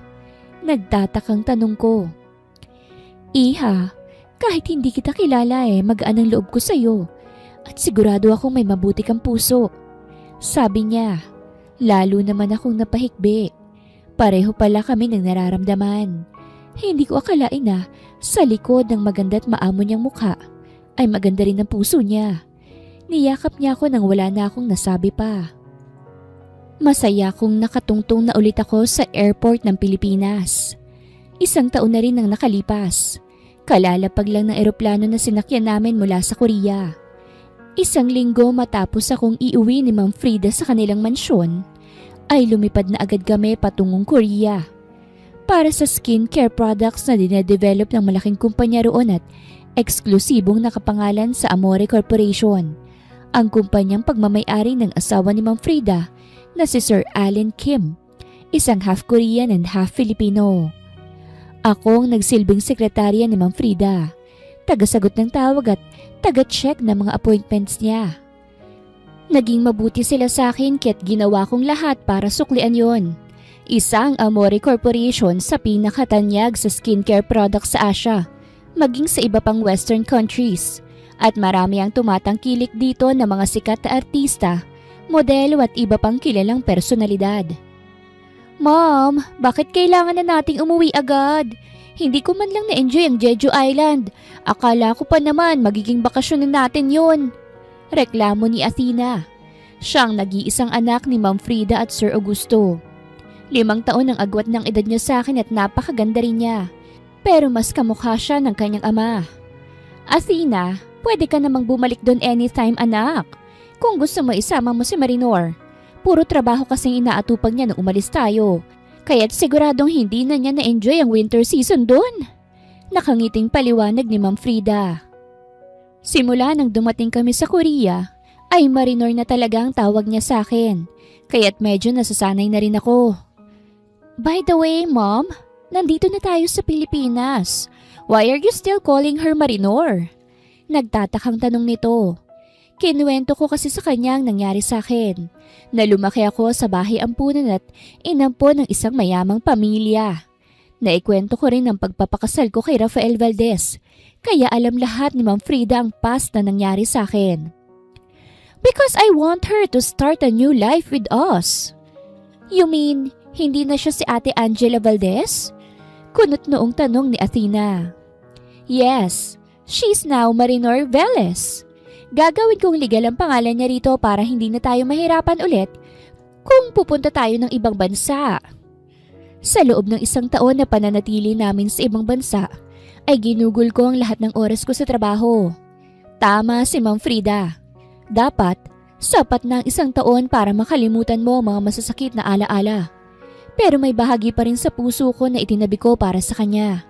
Nagtatakang tanong ko. Iha, kahit hindi kita kilala magaan ang loob ko sa'yo. At sigurado akong may mabuti kang puso. Sabi niya, lalo naman akong napahikbi. Pareho pala kami ng nararamdaman. Hindi ko akalain na sa likod ng maganda at maamo niyang mukha ay maganda rin ang puso niya. Niyakap niya ako nang wala na akong nasabi pa. Masaya kong nakatungtong na ulit ako sa airport ng Pilipinas. 1 taon na rin ang nakalipas. Kalalapag lang ng eroplano na sinakyan namin mula sa Korea. 1 linggo matapos akong iuwi ni Ma'am Frida sa kanilang mansyon, ay lumipad na agad kami patungong Korea. Para sa skincare products na dinedevelop ng malaking kumpanya roon at eksklusibong nakapangalan sa Amore Corporation, ang kumpanyang pagmamay-ari ng asawa ni Ma'am Frida na si Sir Allen Kim, isang half Korean and half Filipino. Akong nagsilbing sekretarya ni Ma'am Frida, tagasagot ng tawag at taga-check ng mga appointments niya. Naging mabuti sila sa akin kaya't ginawa kong lahat para suklian yon. Isang Amore Corporation sa pinakatanyag sa skincare products sa Asia, maging sa iba pang western countries. At marami ang tumatangkilik dito ng mga sikat na artista, modelo at iba pang kilalang personalidad. Ma'am, bakit kailangan na nating umuwi agad? Hindi ko man lang na-enjoy ang Jeju Island. Akala ko pa naman magiging bakasyon na natin yun. Reklamo ni Athena. Siyang nag-iisang anak ni Ma'am Frida at Sir Augusto. 5 taon ang agwat ng edad niya sa akin at napakaganda rin niya. Pero mas kamukha siya ng kanyang ama. Athena, pwede ka namang bumalik doon anytime anak. Kung gusto mo isama mo si Marinor. Puro trabaho kasing inaatupag niya nung umalis tayo. Kaya't siguradong hindi na niya na-enjoy ang winter season doon. Nakangiting paliwanag ni Ma'am Frida. Simula nang dumating kami sa Korea, ay Marinor na talaga ang tawag niya sa akin. Kaya't medyo nasasanay na rin ako. By the way, Mom, nandito na tayo sa Pilipinas. Why are you still calling her Marinor? Nagtatakang tanong nito. Kinuwento ko kasi sa kanya ang nangyari sa akin, na lumaki ako sa bahay ampunan at inampon ng isang mayamang pamilya. Naikwento ko rin ang pagpapakasal ko kay Rafael Valdez, kaya alam lahat ni Ma'am Frida ang past na nangyari sa akin. Because I want her to start a new life with us. You mean, hindi na siya si Ate Angela Valdez? Kunot noong tanong ni Athena. Yes, she's now Marinor Velez. Gagawin kong legal ang pangalan niya rito para hindi na tayo mahirapan ulit kung pupunta tayo ng ibang bansa. Sa loob ng 1 taon na pananatili namin sa ibang bansa, ay ginugol ko ang lahat ng oras ko sa trabaho. Tama si Ma'am Frida. Dapat, sapat na ang 1 taon para makalimutan mo ang mga masasakit na alaala. Pero may bahagi pa rin sa puso ko na itinabi ko para sa kanya.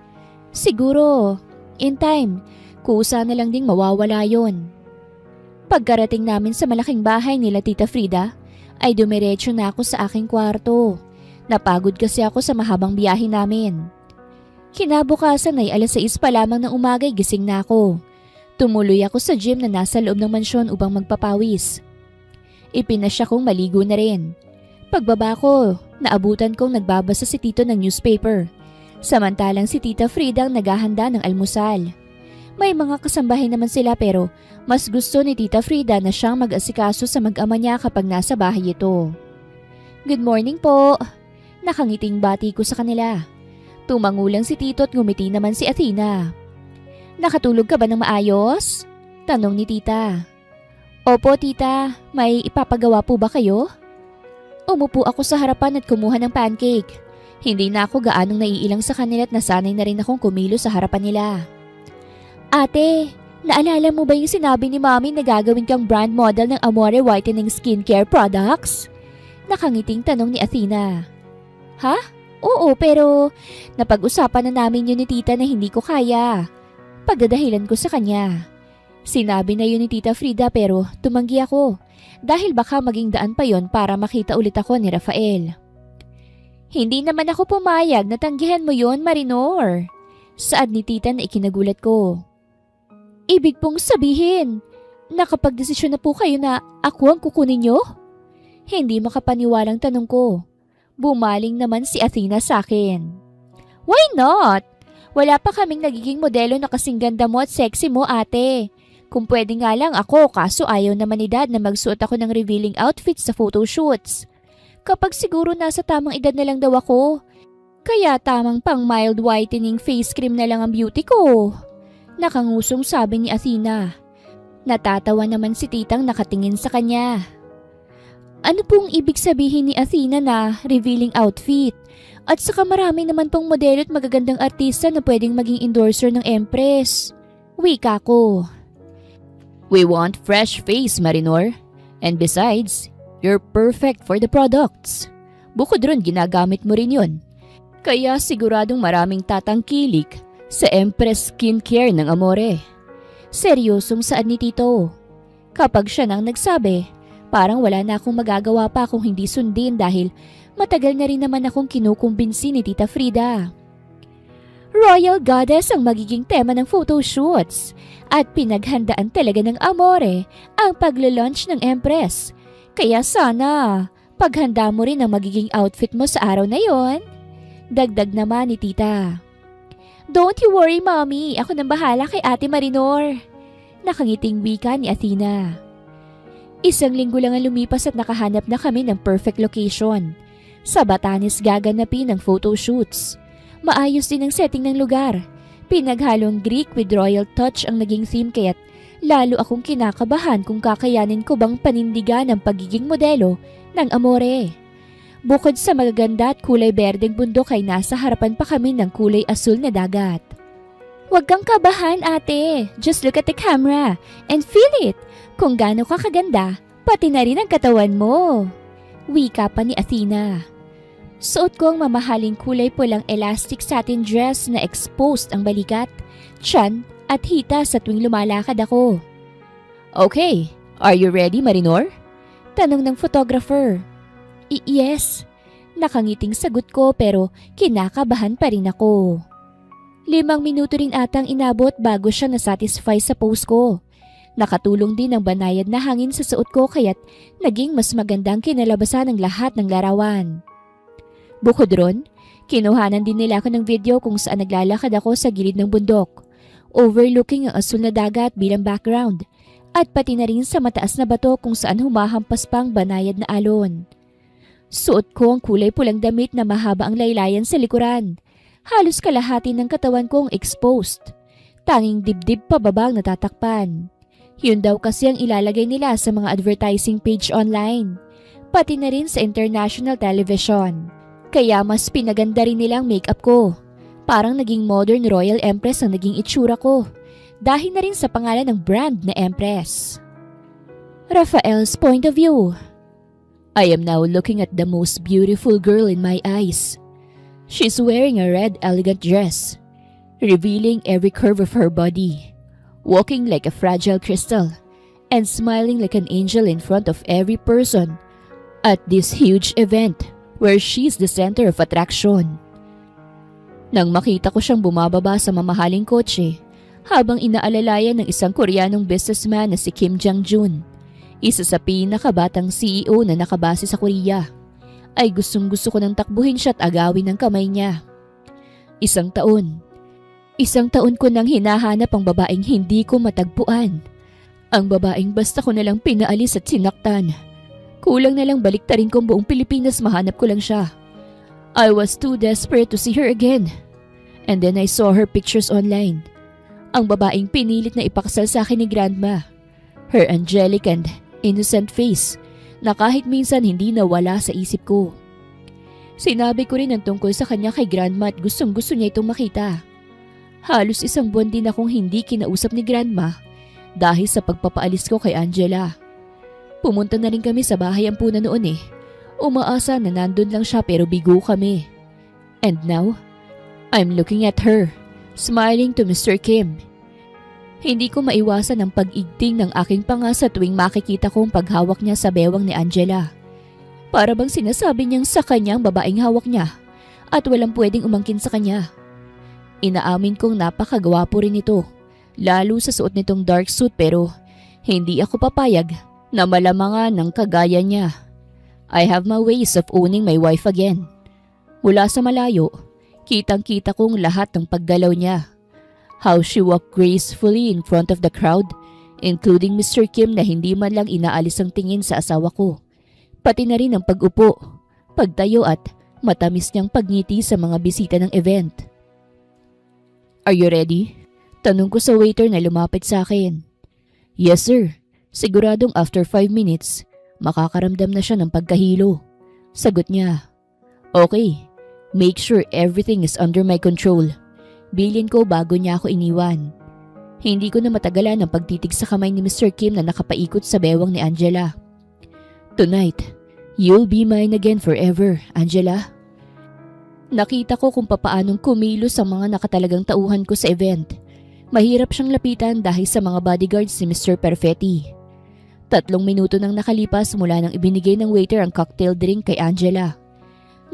Siguro, in time, kusa na lang ding mawawala yon. Pagkarating namin sa malaking bahay nila Tita Frida, ay dumiretso na ako sa aking kwarto. Napagod kasi ako sa mahabang biyahe namin. Kinabukasan ay 6:00 pa lamang ng umaga gising na ako. Tumuloy ako sa gym na nasa loob ng mansyon upang magpapawis. Ipinasya kong maligo na rin. Pagbaba ko, naabutan kong nagbabasa si Tito ng newspaper. Samantalang si Tita Frida ang naghahanda ng almusal. May mga kasambahay naman sila pero mas gusto ni Tita Frida na siyang mag-asikaso sa mag-ama niya kapag nasa bahay ito. Good morning po. Nakangiting bati ko sa kanila. Tumangulang si Tito at ngumiti naman si Athena. Nakatulog ka ba ng maayos? Tanong ni Tita. Opo tita, may ipapagawa po ba kayo? Umupo ako sa harapan at kumuha ng pancake. Hindi na ako gaanong naiilang sa kanila at nasanay na rin akong kumilos sa harapan nila. Ate, naalala mo ba yung sinabi ni Mami na gagawin kang brand model ng Amore Whitening Skincare Products? Nakangiting tanong ni Athena. Ha? Oo, pero napag-usapan na namin yun ni Tita na hindi ko kaya. Pagdadahilan ko sa kanya. Sinabi na yun ni Tita Frida pero tumanggi ako dahil baka maging daan pa yon para makita ulit ako ni Rafael. Hindi naman ako pumayag na tanggihan mo yon, Marinor. Saad ni Tita na ikinagulat ko. Ibig pong sabihin, nakapagdesisyon na po kayo na ako ang kukunin nyo? Hindi makapaniwalang tanong ko. Bumaling naman si Athena sa akin. Why not? Wala pa kaming nagiging modelo na kasing ganda mo at sexy mo, ate. Kung pwede nga lang ako, kaso ayaw naman ni Dad na magsuot ako ng revealing outfits sa photoshoots. Kapag siguro nasa tamang edad na lang daw ako. Kaya tamang pang mild whitening face cream na lang ang beauty ko. Nakangusong sabi ni Athena. Natatawa naman si Titang nakatingin sa kanya. Ano pong ibig sabihin ni Athena na revealing outfit? At saka marami naman pong modelo at magagandang artista na pwedeng maging endorser ng Empress. Wika ko. We want fresh face, Marinor. And besides, you're perfect for the products. Bukod ron, ginagamit mo rin yun. Kaya siguradong maraming tatangkilik sa Empress Skincare ng Amore. Seryosong saad ni Tito. Kapag siya nang nagsabi, parang wala na akong magagawa pa kung hindi sundin dahil matagal na rin naman akong kinukumbinsi ni Tita Frida. Royal Goddess ang magiging tema ng photoshoots at pinaghandaan talaga ng Amore ang paglo-launch ng Empress. Kaya sana, paghanda mo rin ang magiging outfit mo sa araw na yon. Dagdag naman ni Tita. Don't you worry, Mommy. Ako nang bahala kay Ate Marinor. Nakangiting wika ni Athena. 1 linggo lang ang lumipas at nakahanap na kami ng perfect location. Sa Batanes gaganapin ang photoshoots. Maayos din ang setting ng lugar. Pinaghalong Greek with royal touch ang naging theme kaya't lalo akong kinakabahan kung kakayanin ko bang panindigan ang pagiging modelo ng Amore. Bukod sa magaganda at kulay berdeng bundok ay nasa harapan pa kami ng kulay asul na dagat. Huwag kang kabahan, ate. Just look at the camera and feel it. Kung gaano ka kaganda, pati na rin ang katawan mo. Wika pa ni Athena. Suot ko ang mamahaling kulay pulang elastic satin dress na exposed ang balikat, tiyan at hita sa tuwing lumalakad ako. Okay, are you ready, Marinor? Tanong ng photographer. Yes. Nakangiting sagot ko pero kinakabahan pa rin ako. 5 minuto rin atang inabot bago siya nasatisfy sa pose ko. Nakatulong din ang banayad na hangin sa suot ko kaya't naging mas magandang kinalabasan ng lahat ng larawan. Bukod ron, kinuhanan din nila ako ng video kung saan naglalakad ako sa gilid ng bundok, overlooking ang asul na dagat bilang background, at pati na rin sa mataas na bato kung saan humahampas pang banayad na alon. Suot ko ang kulay pulang damit na mahaba ang laylayan sa likuran. Halos kalahati ng katawan kong exposed. Tanging dibdib pababa ang natatakpan. Yun daw kasi ang ilalagay nila sa mga advertising page online. Pati na rin sa international television. Kaya mas pinaganda rin nilang makeup ko. Parang naging modern royal empress ang naging itsura ko. Dahil na rin sa pangalan ng brand na Empress. Rafael's point of view. I am now looking at the most beautiful girl in my eyes. She's wearing a red elegant dress, revealing every curve of her body, walking like a fragile crystal, and smiling like an angel in front of every person at this huge event where she's the center of attraction. Nang makita ko siyang bumababa sa mamahaling kotse, habang inaalalayan ng isang Koreanong businessman na si Kim Jong-jun, isa sa pinakabatang CEO na nakabase sa Korea, ay gustong-gusto ko nang takbuhin siya at agawin ng kamay niya. Isang taon ko nang hinahanap ang babaeng hindi ko matagpuan. Ang babaeng basta ko nalang pinaalis at sinaktan. Kulang na lang baliktarin kong buong Pilipinas mahanap ko lang siya. I was too desperate to see her again. And then I saw her pictures online. Ang babaeng pinilit na ipakasal sa akin ni Grandma. Her angelic and innocent face na kahit minsan hindi nawala sa isip ko. Sinabi ko rin ang tungkol sa kanya kay Grandma at gustong-gusto niya itong makita. Halos isang buwan din akong hindi kinausap ni Grandma dahil sa pagpapaalis ko kay Angela. Pumunta na rin kami sa bahay ampunan noon eh. Umaasa na nandun lang siya pero bigo kami. And now, I'm looking at her, smiling to Mr. Kim. Hindi ko maiwasan ang pag-igting ng aking panga sa tuwing makikita kong paghawak niya sa bewang ni Angela. Para bang sinasabi niyang sa kanyang babaeng hawak niya at walang pwedeng umangkin sa kanya. Inaamin kong napakagwapo rin ito, lalo sa suot nitong dark suit pero hindi ako papayag na malamangan ng kagaya niya. I have my ways of owning my wife again. Mula sa malayo, kitang-kita kong lahat ng paggalaw niya. How she walked gracefully in front of the crowd, including Mr. Kim na hindi man lang inaalis ang tingin sa asawa ko. Pati na rin ang pag-upo, pagtayo at matamis niyang pagngiti sa mga bisita ng event. Are you ready? Tanong ko sa waiter na lumapit sa akin. Yes sir, siguradong after 5 minutes, makakaramdam na siya ng pagkahilo. Sagot niya. Okay, make sure everything is under my control. Bilin ko bago niya ako iniwan. Hindi ko na matagalan ang pagtitig sa kamay ni Mr. Kim na nakapaikot sa bewang ni Angela. Tonight, you'll be mine again forever, Angela. Nakita ko kung papaanong kumilos ang mga nakatalagang tauhan ko sa event. Mahirap siyang lapitan dahil sa mga bodyguards ni Mr. Perfetti. 3 minuto nang nakalipas mula nang ibinigay ng waiter ang cocktail drink kay Angela.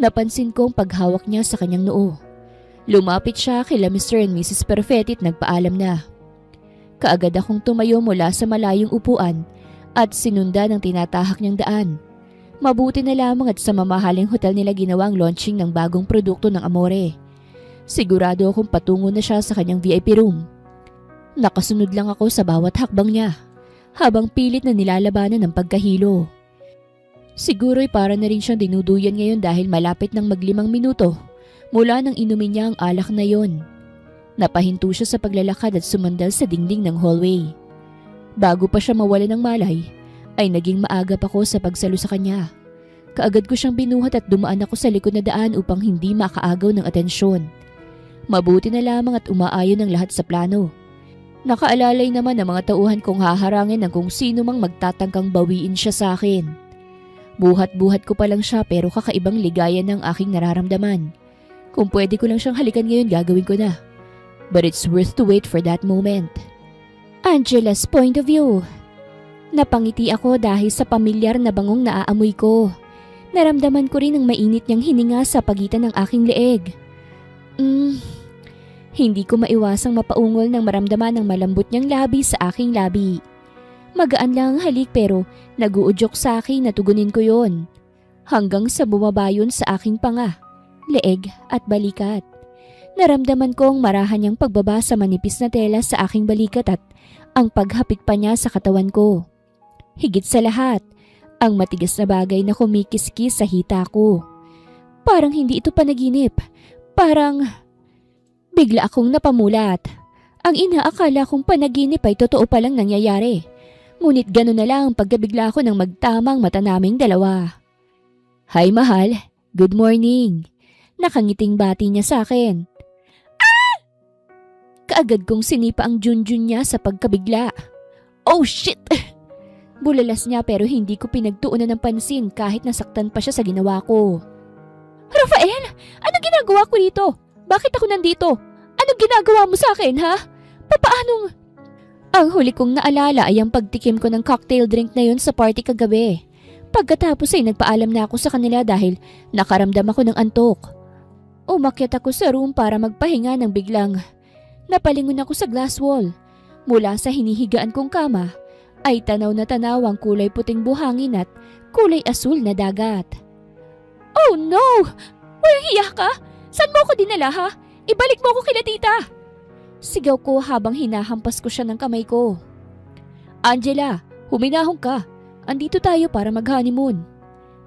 Napansin ko ang paghawak niya sa kanyang noo. Lumapit siya kila Mr. and Mrs. Perfetti at nagpaalam na. Kaagad akong tumayo mula sa malayong upuan at sinunda ng tinatahak niyang daan. Mabuti na lamang at sa mamahaling hotel nila ginawang launching ng bagong produkto ng Amore. Sigurado akong patungo na siya sa kanyang VIP room. Nakasunod lang ako sa bawat hakbang niya habang pilit na nilalabanan ng pagkahilo. Siguro'y para na rin siyang dinuduyan ngayon dahil malapit ng mag-5 minuto mula nang inumin niya ang alak na yon. Napahinto siya sa paglalakad at sumandal sa dingding ng hallway. Bago pa siya mawala ng malay, ay naging maagap ako sa pagsalo sa kanya. Kaagad ko siyang binuhat at dumaan ako sa likod na daan upang hindi makaagaw ng atensyon. Mabuti na lamang at umaayon ang lahat sa plano. Nakaalalay naman ng mga tauhan kong haharangin ng kung sino mang magtatangkang bawiin siya sa akin. Buhat-buhat ko pa lang siya pero kakaibang ligaya ng aking nararamdaman. Kung pwede ko lang siyang halikan ngayon, gagawin ko na. But it's worth to wait for that moment. Angela's point of view. Napangiti ako dahil sa pamilyar na bangong naaamoy ko. Naramdaman ko rin ang mainit niyang hininga sa pagitan ng aking leeg. Hindi ko maiwasang mapaungol nang maramdaman ang malambot niyang labi sa aking labi. Magaan lang ang halik pero naguudyok sa akin na tugunin ko yon. Hanggang sa bumaba yun sa aking panga, leeg at balikat. Naramdaman kong marahan niyang pagbaba sa manipis na tela sa aking balikat at ang paghapit pa niya sa katawan ko. Higit sa lahat, ang matigas na bagay na kumikiskis sa hita ko. Parang hindi ito panaginip. Parang bigla akong napamulat. Ang inaakala kong panaginip ay totoo palang nangyayari. Ngunit gano'n na lang pagkabigla ko ng magtamang mata naming dalawa. Hi mahal, good morning. Nakangiting bati niya sa akin. Kaagad kong sinipa ang junjun niya sa pagkabigla. Oh shit! Bulalas niya pero hindi ko pinagtuunan ng pansin kahit nasaktan pa siya sa ginawa ko. Rafael! Anong ginagawa ko dito? Bakit ako nandito? Anong ginagawa mo sa akin, ha? Papaanong... Ang huli kong naalala ay ang pagtikim ko ng cocktail drink na yun sa party kagabi. Pagkatapos ay nagpaalam na ako sa kanila dahil nakaramdam ako ng antok. Umakyat ako sa room para magpahinga nang biglang napalingon ako sa glass wall. Mula sa hinihigaan kong kama ay tanaw na tanaw ang kulay puting buhangin at kulay asul na dagat. Oh no! Walang hiya ka? Saan mo ako dinala ha? Ibalik mo ako kila tita! Sigaw ko habang hinahampas ko siya ng kamay ko. Angela, huminahon ka. Andito tayo para mag-honeymoon.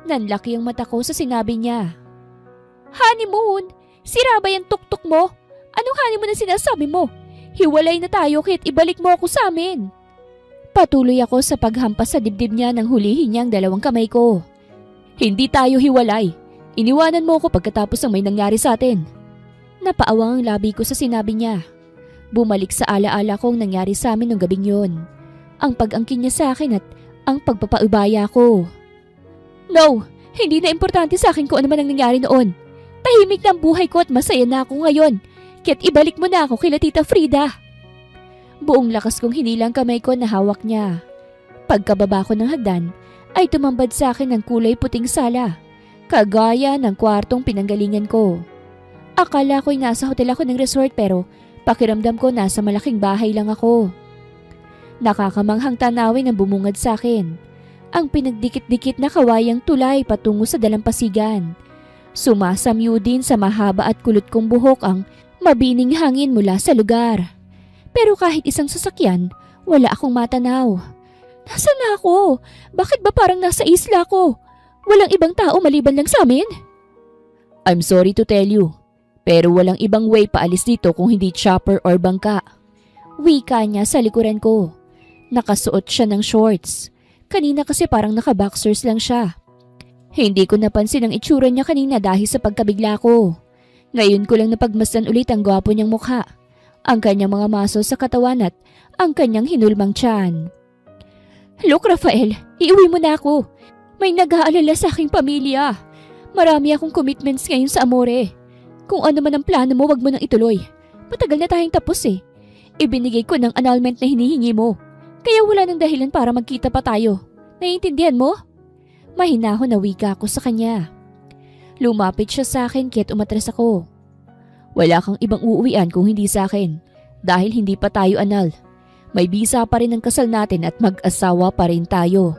Nanlaki ang mata ko sa sinabi niya. Honeymoon? Sira ba yung tuktok mo? Anong honeymoon na sinasabi mo? Hiwalay na tayo kahit ibalik mo ako sa amin. Patuloy ako sa paghampas sa dibdib niya nang hulihin niya ang dalawang kamay ko. Hindi tayo hiwalay. Iniwanan mo ako pagkatapos ng may nangyari sa atin. Napaawang ang labi ko sa sinabi niya. Bumalik sa alaala kong nangyari sa amin nung gabing yun. Ang pag-angkin niya sa akin at ang pagpapaubaya ko. No, hindi na importante sa akin kung ano man ang nangyari noon. Tahimik na ang buhay ko at masaya na ako ngayon. Kaya't ibalik mo na ako kila Tita Frida. Buong lakas kong hinilang kamay ko na hawak niya. Pagkababa ko ng hagdan, ay tumambad sa akin ng kulay puting sala. Kagaya ng kwartong pinanggalingan ko. Akala ko'y nasa hotel ako ng resort pero pakiramdam ko nasa malaking bahay lang ako. Nakakamanghang tanawin ang bumungad sa akin. Ang pinagdikit-dikit na kawayang tulay patungo sa dalampasigan. Sumasamyo din sa mahaba at kulot kong buhok ang mabining hangin mula sa lugar. Pero kahit isang sasakyan, wala akong matanaw. Nasaan na ako? Bakit ba parang nasa isla ko? Walang ibang tao maliban lang sa amin? I'm sorry to tell you. Pero walang ibang way paalis dito kung hindi chopper or bangka. Wika niya sa likuran ko. Nakasuot siya ng shorts. Kanina kasi parang naka-boxers lang siya. Hindi ko napansin ang itsura niya kanina dahil sa pagkabigla ko. Ngayon ko lang napagmasdan ulit ang gwapo niyang mukha, ang kanyang mga muscles sa katawan at ang kanyang hinulmang tiyan. Look Rafael, iuwi mo na ako. May nag-aalala sa aking pamilya. Marami akong commitments ngayon sa Amore. Kung ano man ang plano mo, wag mo nang ituloy. Matagal na tayong tapos eh. Ibinigay ko ng annulment na hinihingi mo. Kaya wala nang dahilan para magkita pa tayo. Naiintindihan mo? Mahinahon na wika ako sa kanya. Lumapit siya sa akin kaya't umatras ako. Wala kang ibang uuwian kung hindi sa akin. Dahil hindi pa tayo anal. May bisa pa rin ang kasal natin at mag-asawa pa rin tayo.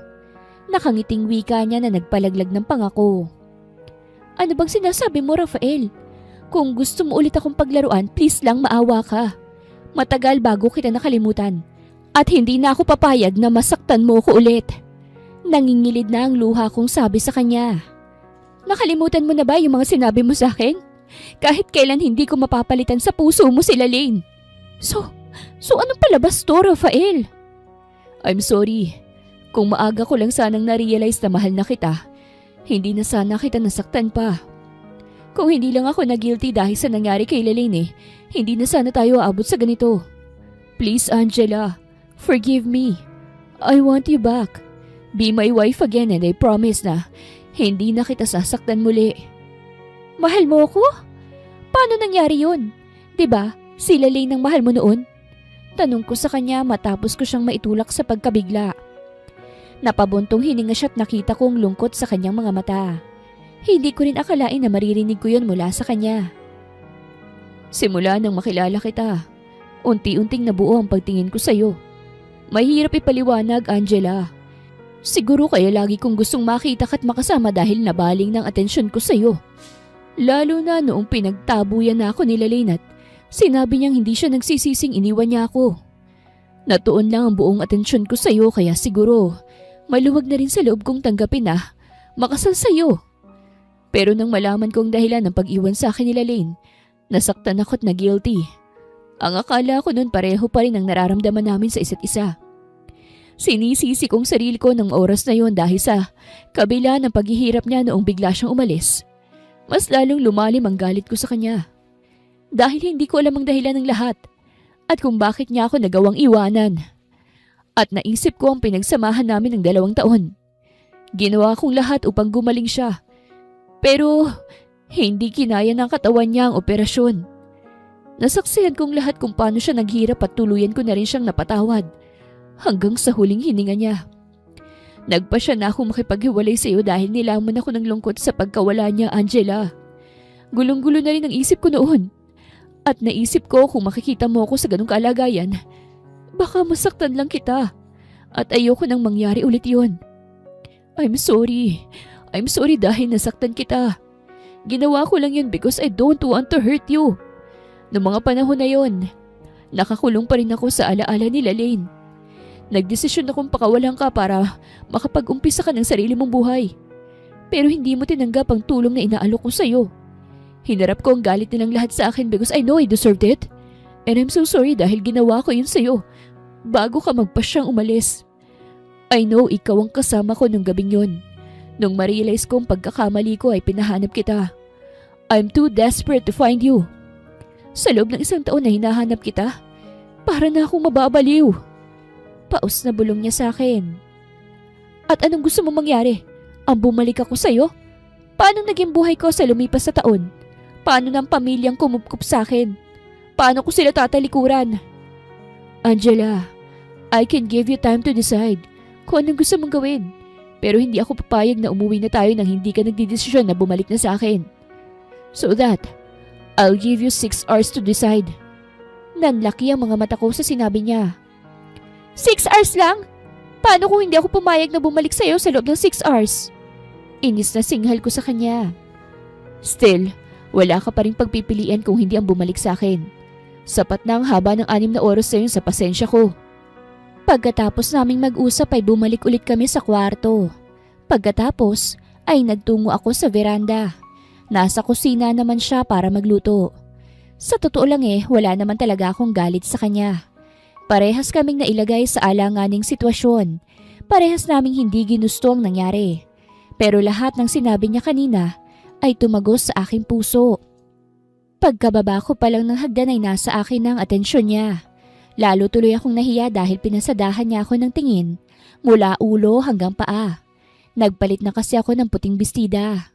Nakangiting wika niya na nagpalaglag ng pangako. Ano bang sinasabi mo, Rafael? Kung gusto mo ulit akong paglaruan, please lang maawa ka. Matagal bago kita nakalimutan. At hindi na ako papayag na masaktan mo ko ulit. Nangingilid na ang luha kong sabi sa kanya. Nakalimutan mo na ba yung mga sinabi mo sa akin? Kahit kailan hindi ko mapapalitan sa puso mo sila Lane. So anong palabas to, Rafael? I'm sorry. Kung maaga ko lang sanang na-realize na mahal na kita, hindi na sana kita nasaktan pa. Kung hindi lang ako na-guilty dahil sa nangyari kay Lane hindi na sana tayo aabot sa ganito. Please Angela, forgive me. I want you back. Be my wife again and I promise na hindi na kita sasaktan muli. Mahal mo ako? Paano nangyari yun? Diba, sila Lane ang mahal mo noon? Tanong ko sa kanya matapos ko siyang maitulak sa pagkabigla. Napabuntong hininga siya at nakita kong lungkot sa kanyang mga mata. Hindi ko rin akalain na maririnig ko yun mula sa kanya. Simula nang makilala kita, unti-unting nabuo ang pagtingin ko sa'yo. Mahirap ipaliwanag, Angela. Siguro kaya lagi kong gustong makita at makasama dahil nabaling ng atensyon ko sa'yo. Lalo na noong pinagtabuyan na ako ni Lane at sinabi niyang hindi siya nagsisising iniwan niya ako. Natuon lang ang buong atensyon ko sa'yo kaya siguro maluwag na rin sa loob kong tanggapin na makasal sa'yo. Pero nang malaman kong dahilan ng pag-iwan sa akin ni Lane, nasaktan ako at na guilty. Ang akala ko noon pareho pa rin ang nararamdaman namin sa isa't isa. Sinisisi kong sarili ko ng oras na yon dahil sa kabila ng paghihirap niya noong bigla siyang umalis. Mas lalong lumalim ang galit ko sa kanya. Dahil hindi ko alam ang dahilan ng lahat at kung bakit niya ako nagawang iwanan. At naisip ko ang pinagsamahan namin ng 2 taon. Ginawa kong lahat upang gumaling siya. Pero hindi kinaya ng katawan niya ang operasyon. Nasaksihan kong lahat kung paano siya naghirap at tuluyan ko na rin siyang napatawad. Hanggang sa huling hininga niya. Nagpasya na akong makipaghiwalay sa iyo dahil nilamon ako ng lungkot sa pagkawala niya, Angela. Gulong-gulo na rin ang isip ko noon. At naisip ko kung makikita mo ako sa ganung kalagayan, baka masaktan lang kita. At ayoko nang mangyari ulit yun. I'm sorry. I'm sorry dahil nasaktan kita. Ginawa ko lang yun because I don't want to hurt you. Noong mga panahon na yun, nakakulong pa rin ako sa alaala ni Lane. Nagdesisyon akong pakawalan ka para makapag-umpisa ka ng sarili mong buhay. Pero hindi mo tinanggap ang tulong na inaalok ko sa'yo. Hinarap ko ang galit nilang lahat sa akin because I know I deserved it. And I'm so sorry dahil ginawa ko yun sa'yo bago ka magpasyang umalis. I know ikaw ang kasama ko nung gabing yun. Nung ma-realize kong pagkakamali ko ay pinahanap kita. I'm too desperate to find you. Sa loob ng 1 taon na hinahanap kita, para na akong mababaliw. Paus na bulong niya sa akin. At anong gusto mong mangyari? Ang bumalik ako sa'yo? Paano naging buhay ko sa lumipas na taon? Paano ng pamilyang kumupkup sa akin? Paano ko sila tatalikuran? Angela, I can give you time to decide kung anong gusto mong gawin. Pero hindi ako papayag na umuwi na tayo nang hindi ka nagdidesisyon na bumalik na sa akin. So that, I'll give you 6 hours to decide. Nanlaki ang mga mata ko sa sinabi niya. 6 hours lang? Paano kung hindi ako pumayag na bumalik sa'yo sa loob ng 6 hours? Inis na singhal ko sa kanya. Still, wala ka pa rin pagpipilian kung hindi ang bumalik sa akin. Sapat na ang haba ng 6 na oras sa'yo sa pasensya ko. Pagkatapos naming mag-usap ay bumalik ulit kami sa kwarto. Pagkatapos ay nagtungo ako sa veranda. Nasa kusina naman siya para magluto. Sa totoo lang wala naman talaga akong galit sa kanya. Parehas kaming nailagay sa alanganing sitwasyon. Parehas naming hindi ginusto ang nangyari. Pero lahat ng sinabi niya kanina ay tumagos sa aking puso. Pagkababa ko pa lang ng hagdan ay nasa akin ang atensyon niya. Lalo tuloy akong nahiya dahil pinasadahan niya ako ng tingin mula ulo hanggang paa. Nagpalit na kasi ako ng puting bestida.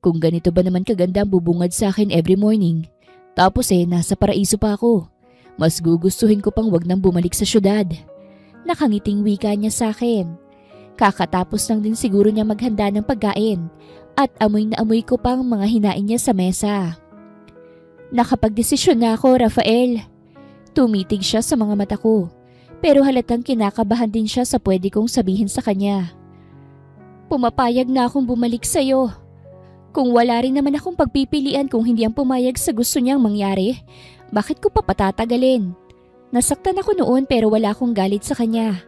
Kung ganito ba naman kaganda ang bubungad sa akin every morning, tapos nasa paraiso pa ako. Mas gugustuhin ko pang wag nang bumalik sa syudad. Nakangiting wika niya sa akin. Kakatapos lang din siguro niya maghanda ng pagkain at amoy na amoy ko pang mga hinain niya sa mesa. Nakapagdesisyon na ako, Rafael. Tumitig siya sa mga mata ko, pero halatang kinakabahan din siya sa pwede kong sabihin sa kanya. Pumapayag na akong bumalik sa'yo. Kung wala rin naman akong pagpipilian kung hindi ang pumayag sa gusto niyang mangyari, bakit ko pa patatagalin? Nasaktan ako noon pero wala akong galit sa kanya.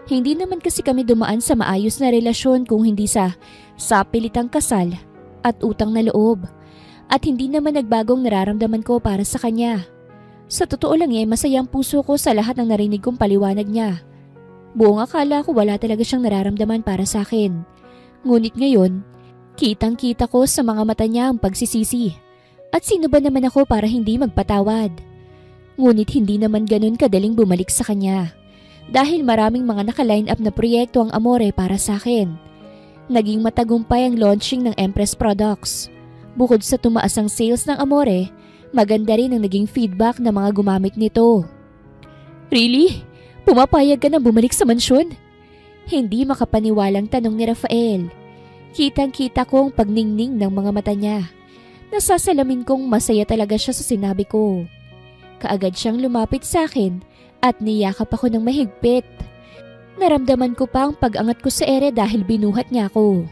Hindi naman kasi kami dumaan sa maayos na relasyon kung hindi sa sapilitang kasal at utang na loob. At hindi naman nagbagong nararamdaman ko para sa kanya. Sa totoo lang masayang puso ko sa lahat ng narinig kong paliwanag niya. Buong akala ko wala talaga siyang nararamdaman para sa akin. Ngunit ngayon, kitang-kita ko sa mga mata niya ang pagsisisi. At sino ba naman ako para hindi magpatawad? Ngunit hindi naman ganun kadaling bumalik sa kanya. Dahil maraming mga naka-line up na proyekto ang Amore para sa akin. Naging matagumpay ang launching ng Empress Products. Bukod sa tumaas ang sales ng Amore, maganda rin ang naging feedback ng mga gumamit nito. Really? Pumapayag ka na bumalik sa mansyon? Hindi makapaniwalang tanong ni Rafael. Kitang-kita ko ang pagningning ng mga mata niya. Nasasalamin kong masaya talaga siya sa sinabi ko. Kaagad siyang lumapit sa akin at niyakap ako ng mahigpit. Naramdaman ko pa ang pag-angat ko sa ere dahil binuhat niya ako.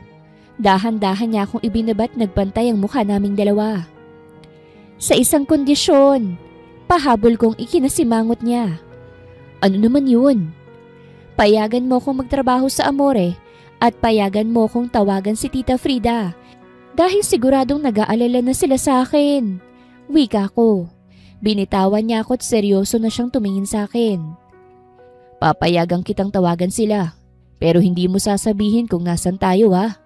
Dahan-dahan niya akong ibinabat nagbantay ang mukha naming dalawa. Sa isang kondisyon, pahabol kong ikinasimangot niya. Ano naman yun? Payagan mo kong magtrabaho sa Amore at payagan mo kong tawagan si Tita Frida dahil siguradong nag-aalala na sila sa akin. Wika ko. Binitawan niya ako at seryoso na siyang tumingin sa akin. Papayagang kitang tawagan sila, pero hindi mo sasabihin kung nasan tayo ha.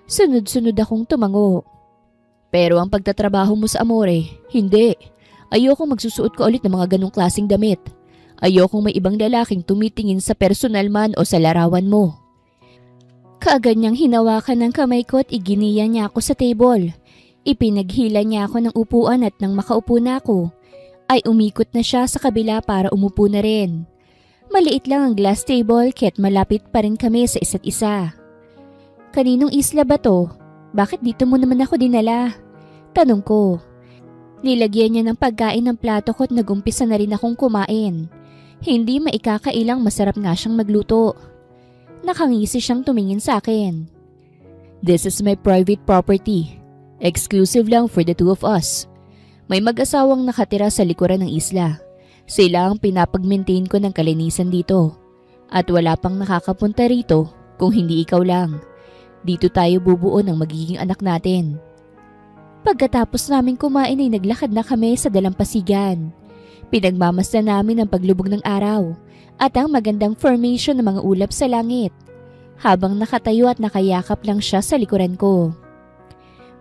Sunod-sunod akong tumango. Pero ang pagtatrabaho mo sa Amore, hindi. Ayokong magsusuot ko ulit ng mga ganong klaseng damit. Ayokong may ibang lalaking tumitingin sa personal man o sa larawan mo. Kaagad niyang hinawakan ng kamay ko at iginiya niya ako sa table. Ipinaghila niya ako ng upuan at nang makaupo na ako, ay umikot na siya sa kabila para umupo na rin. Maliit lang ang glass table kaya't malapit pa rin kami sa isa't isa. Kaninong isla ba to? Bakit dito mo naman ako dinala? Tanong ko. Nilagyan niya ng pagkain ng plato ko at nagumpisa na rin akong kumain. Hindi maikakailang masarap nga siyang magluto. Nakangisi siyang tumingin sa akin. This is my private property. Exclusive lang for the two of us. May mag-asawang nakatira sa likuran ng isla. Sila ang pinapag-maintain ko ng kalinisan dito. At wala pang nakakapunta rito kung hindi ikaw lang. Dito tayo bubuo ng magiging anak natin. Pagkatapos namin kumain ay naglakad na kami sa dalampasigan. Pinagmamasdan namin ang paglubog ng araw at ang magandang formation ng mga ulap sa langit habang nakatayo at nakayakap lang siya sa likuran ko.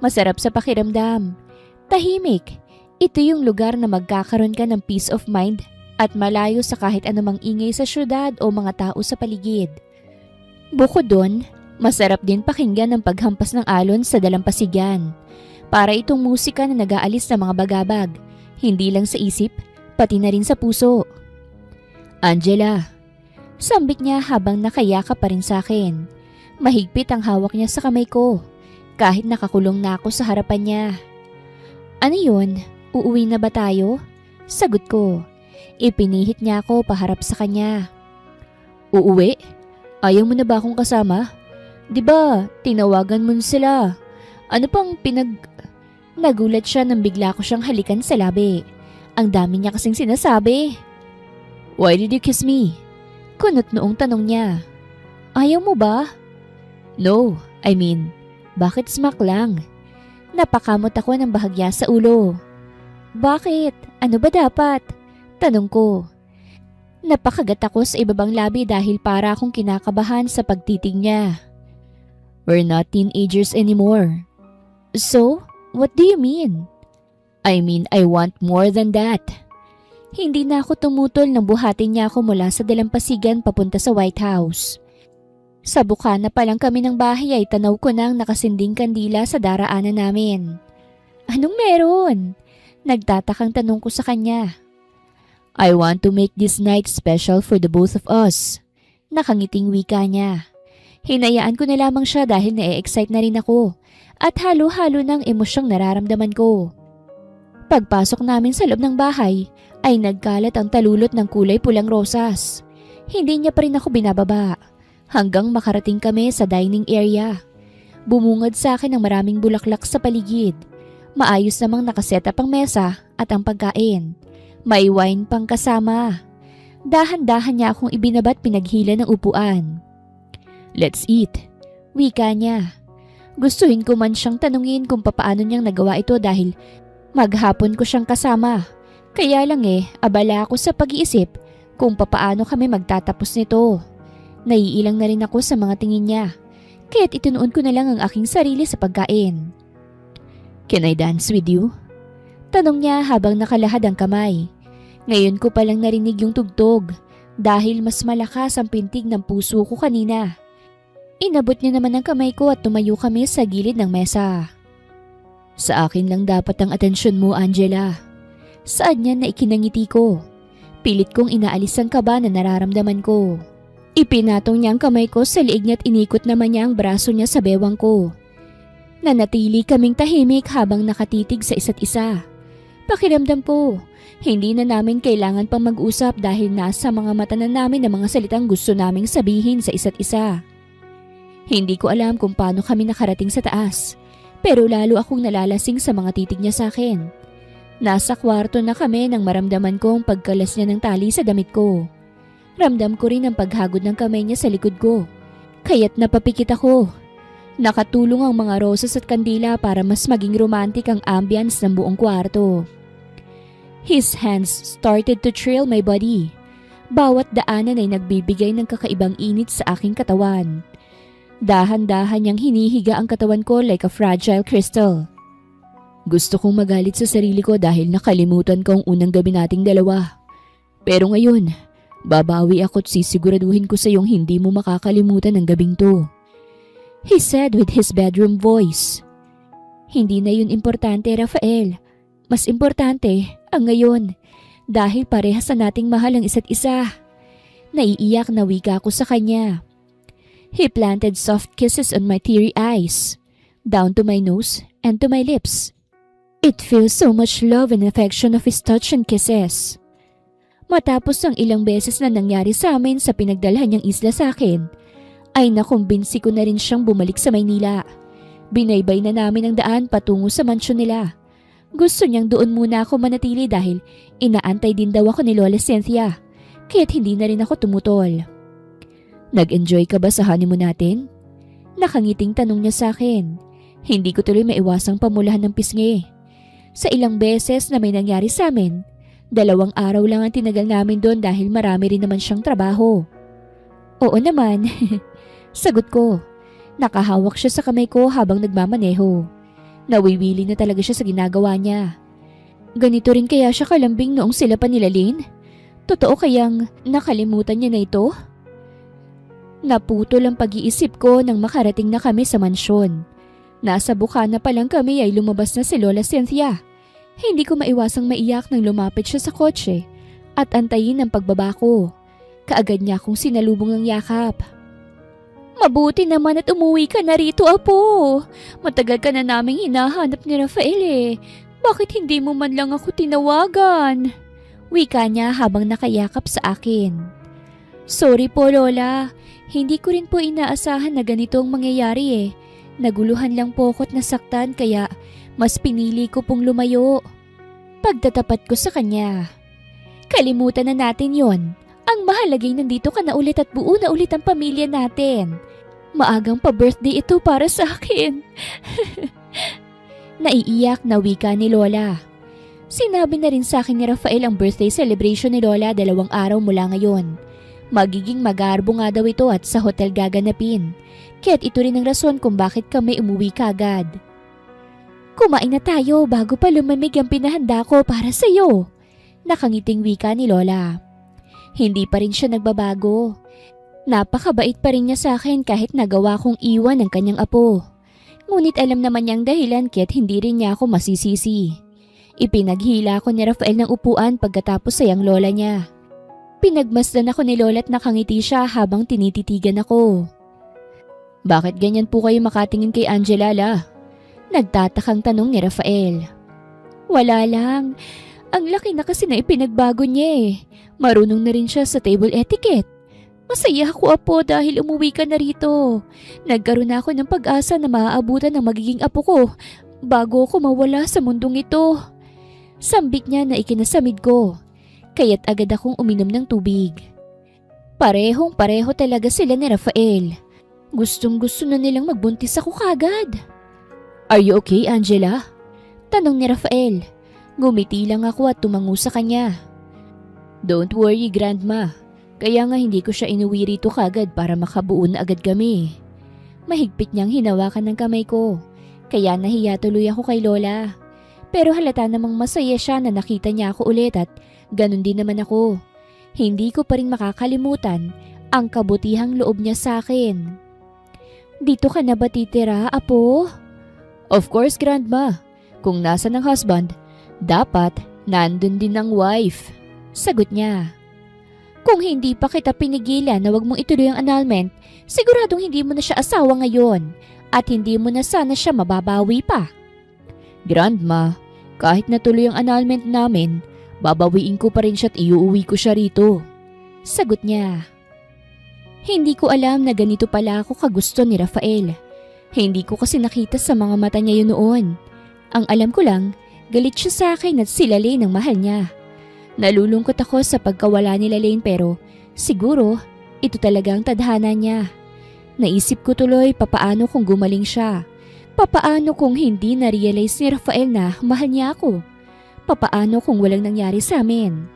Masarap sa pakiramdam. Tahimik. Ito yung lugar na magkakaroon ka ng peace of mind at malayo sa kahit anumang ingay sa syudad o mga tao sa paligid. Bukod doon, masarap din pakinggan ang paghampas ng alon sa dalampasigan. Para itong musika na nag-aalis ng mga bagabag, hindi lang sa isip, pati na rin sa puso. Angela, sambit niya habang nakayakap pa rin sa akin. Mahigpit ang hawak niya sa kamay ko, kahit nakakulong na ako sa harapan niya. Ano yun? Uuwi na ba tayo? Sagot ko. Ipinihit niya ako paharap sa kanya. Uuwi? Ayaw mo na ba akong kasama? Diba, tinawagan mo sila. Ano pang Nagulat siya nang bigla ko siyang halikan sa labi. Ang dami niya kasing sinasabi. Why did you kiss me? Kunot noong tanong niya. Ayaw mo ba? No, bakit smack lang? Napakamot ako ng bahagya sa ulo. Bakit? Ano ba dapat? Tanong ko. Napakagat ako sa ibabang labi dahil para akong kinakabahan sa pagtitig niya. We're not teenagers anymore. So, what do you mean? I want more than that. Hindi na ako tumutol nang buhatin niya ako mula sa dalampasigan papunta sa White House. Sa bukana pa lang kami ng bahay ay tanaw ko na ang nakasinding kandila sa daraanan namin. Anong meron? Nagtatakang tanong ko sa kanya. I want to make this night special for the both of us. Nakangiting wika niya. Hinayaan ko na lamang siya dahil na-excite na rin ako at halo-halo ng emosyong nararamdaman ko. Pagpasok namin sa loob ng bahay ay nagkalat ang talulot ng kulay pulang rosas. Hindi niya pa rin ako binababa hanggang makarating kami sa dining area. Bumungad sa akin ang maraming bulaklak sa paligid. Maayos namang nakaset up ang mesa at ang pagkain. May wine pang kasama. Dahan-dahan niya akong ibinabat pinaghila ng upuan. Let's eat. Wika niya. Gustuhin ko man siyang tanungin kung papaano niyang nagawa ito dahil maghapon ko siyang kasama. Kaya lang abala ako sa pag-iisip kung papaano kami magtatapos nito. Naiilang na rin ako sa mga tingin niya. Kaya't itinuon ko na lang ang aking sarili sa pagkain. Can I dance with you? Tanong niya habang nakalahad ang kamay. Ngayon ko palang narinig yung tugtog dahil mas malakas ang pintig ng puso ko kanina. Inabot niya naman ang kamay ko at tumayo kami sa gilid ng mesa. Sa akin lang dapat ang atensyon mo, Angela. Saan niya na ikinangiti ko? Pilit kong inaalis ang kaba na nararamdaman ko. Ipinatong niya ang kamay ko sa liig niya at inikot naman niya ang braso niya sa bewang ko. Nanatili kaming tahimik habang nakatitig sa isa't isa. Pakiramdam ko, hindi na namin kailangan pang mag-usap dahil nasa mga mata na namin ang mga salitang gusto naming sabihin sa isa't isa. Hindi ko alam kung paano kami nakarating sa taas, pero lalo akong nalalasing sa mga titig niya sa akin. Nasa kwarto na kami nang maramdaman ko ang pagkalas niya ng tali sa damit ko. Ramdam ko rin ang paghagod ng kamay niya sa likod ko, kaya't napapikit ako. Nakatulong ang mga rosas at kandila para mas maging romantic ang ambience ng buong kwarto. His hands started to trail my body. Bawat daanan ay nagbibigay ng kakaibang init sa aking katawan. Dahan-dahan niyang hinihiga ang katawan ko like a fragile crystal. Gusto kong magalit sa sarili ko dahil nakalimutan ko ang unang gabi nating dalawa. Pero ngayon, babawi ako at sisiguraduhin ko sa iyong hindi mo makakalimutan ang gabing to. He said with his bedroom voice. Hindi na yun importante, Rafael. Mas importante ang ngayon dahil parehas na nating mahal ang isa't isa. Naiiyak na wika ko sa kanya. He planted soft kisses on my teary eyes, down to my nose and to my lips. It feels so much love and affection of his touch and kisses. Matapos ang ilang beses na nangyari sa amin sa pinagdalhan niyang isla sa akin, ay nakumbinsi ko na rin siyang bumalik sa Maynila. Binaybay na namin ang daan patungo sa mansyon nila. Gusto niyang doon muna ako manatili dahil inaantay din daw ako ni Lola Cynthia, kaya't hindi na rin ako tumutol. Nag-enjoy ka ba sa honeymoon natin? Nakangiting tanong niya sa akin. Hindi ko tuloy maiwasang pamulahan ng pisngi. Sa ilang beses na may nangyari sa amin, 2 araw lang ang tinagal namin doon dahil marami rin naman siyang trabaho. Oo naman, sagot ko. Nakahawak siya sa kamay ko habang nagmamaneho. Nawiwili na talaga siya sa ginagawa niya. Ganito rin kaya siya kalambing noong sila pa nila Lynn? Totoo kayang nakalimutan niya na ito? Naputol ang pag-iisip ko nang makarating na kami sa mansyon. Nasa bukana pa lang kami ay lumabas na si Lola Cynthia. Hindi ko maiwasang maiyak nang lumapit siya sa kotse at antayin ang pagbaba ko. Kaagad niya akong sinalubong ng yakap. Mabuti naman at umuwi ka na rito, Apo. Matagal ka na naming hinahanap ni Rafael eh. Bakit hindi mo man lang ako tinawagan? Wika niya habang nakayakap sa akin. Sorry po, Lola. Hindi ko rin po inaasahan na ganito ang mangyayari eh. Naguluhan lang po ako't nasaktan kaya mas pinili ko pong lumayo. Pagtatapat ko sa kanya. Kalimutan na natin yon. Ang mahalagay nandito ka na ulit at buo na ulit ang pamilya natin. Maagang pa-birthday ito para sa akin. Naiiyak na wika ni Lola. Sinabi na rin sa akin ni Rafael ang birthday celebration ni Lola 2 araw mula ngayon. Magiging magarbo nga daw ito at sa hotel gaganapin. Kaya't ito rin ang rason kung bakit kami umuwi kaagad. Kumain na tayo bago pa lumamig ang pinahanda ko para sa iyo. Nakangiting wika ni Lola. Hindi pa rin siya nagbabago. Napakabait pa rin niya sa akin kahit nagawa kong iwan ang kanyang apo. Ngunit alam naman niyang dahilan kaya't hindi rin niya ako masisisi. Ipinaghila ko ni Rafael ng upuan pagkatapos sayang lola niya. Pinagmasdan ako ni Lola at nakangiti siya habang tinititigan ako. Bakit ganyan po kayo makatingin kay Angela, La? Nagtatakang tanong ni Rafael. Wala lang. Ang laki na kasi na ipinagbago niya eh. Marunong na rin siya sa table etiquette. Masaya ako, Apo, dahil umuwi ka na rito. Nagkaroon na ako ng pag-asa na maaabutan ng magiging apo ko bago ako mawala sa mundong ito. Sambit niya na ikinasamid ko, kaya't agad akong uminom ng tubig. Parehong-pareho talaga sila ni Rafael. Gustong-gusto na nilang magbuntis ako kagad. Are you okay, Angela? Tanong ni Rafael. Ngumiti lang ako at tumango sa kanya. Don't worry, Grandma. Kaya nga hindi ko siya inuwi rito kagad para makabuo na agad kami. Mahigpit niyang hinawakan ng kamay ko, kaya nahiya tuloy ako kay Lola. Pero halata namang masaya siya na nakita niya ako ulit at ganun din naman ako. Hindi ko pa rin makakalimutan ang kabutihang loob niya sa akin. Dito ka na ba titira, Apo? Of course, Grandma. Kung nasa ng husband, dapat nandun din ang wife. Sagot niya. Kung hindi pa kita pinigilan na wag mong ituloy ang annulment, siguradong hindi mo na siya asawa ngayon at hindi mo na sana siya mababawi pa. Grandma, kahit natuloy ang annulment namin, babawiin ko pa rin siya at iuuwi ko siya rito. Sagot niya. Hindi ko alam na ganito pala ako kagusto ni Rafael. Hindi ko kasi nakita sa mga mata niya yun noon. Ang alam ko lang, galit siya sa akin at sila Lane ang mahal niya. Nalulungkot ako sa pagkawala nila Lane pero siguro ito talaga ang tadhana niya. Naisip ko tuloy papaano kung gumaling siya. Papaano kung hindi na-realize ni Rafael na mahal niya ako. Papaano kung walang nangyari sa amin?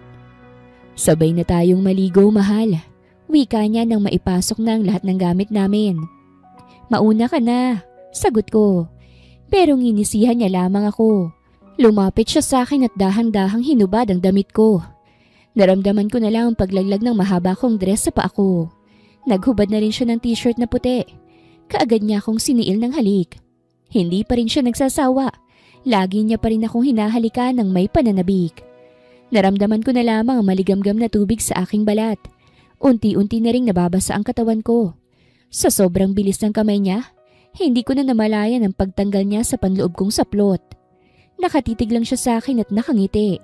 Sabay na tayong maligo, mahal. Wika niya nang maipasok na ang lahat ng gamit namin. Mauna ka na, sagot ko. Pero nginisihan niya lamang ako. Lumapit siya sa akin at dahang-dahang hinubad ang damit ko. Naramdaman ko na lang ang paglaglag ng mahaba kong dress sa paa ko. Naghubad na rin siya ng t-shirt na puti. Kaagad niya akong siniil ng halik. Hindi pa rin siya nagsasawa. Lagi niya pa rin akong hinahalikan ng may pananabik. Naramdaman ko na lamang ang maligamgam na tubig sa aking balat. Unti-unti na ring nababasa ang katawan ko. Sa sobrang bilis ng kamay niya, hindi ko na namalayan ang pagtanggal niya sa panloob kong saplot. Nakatitig lang siya sa akin at nakangiti.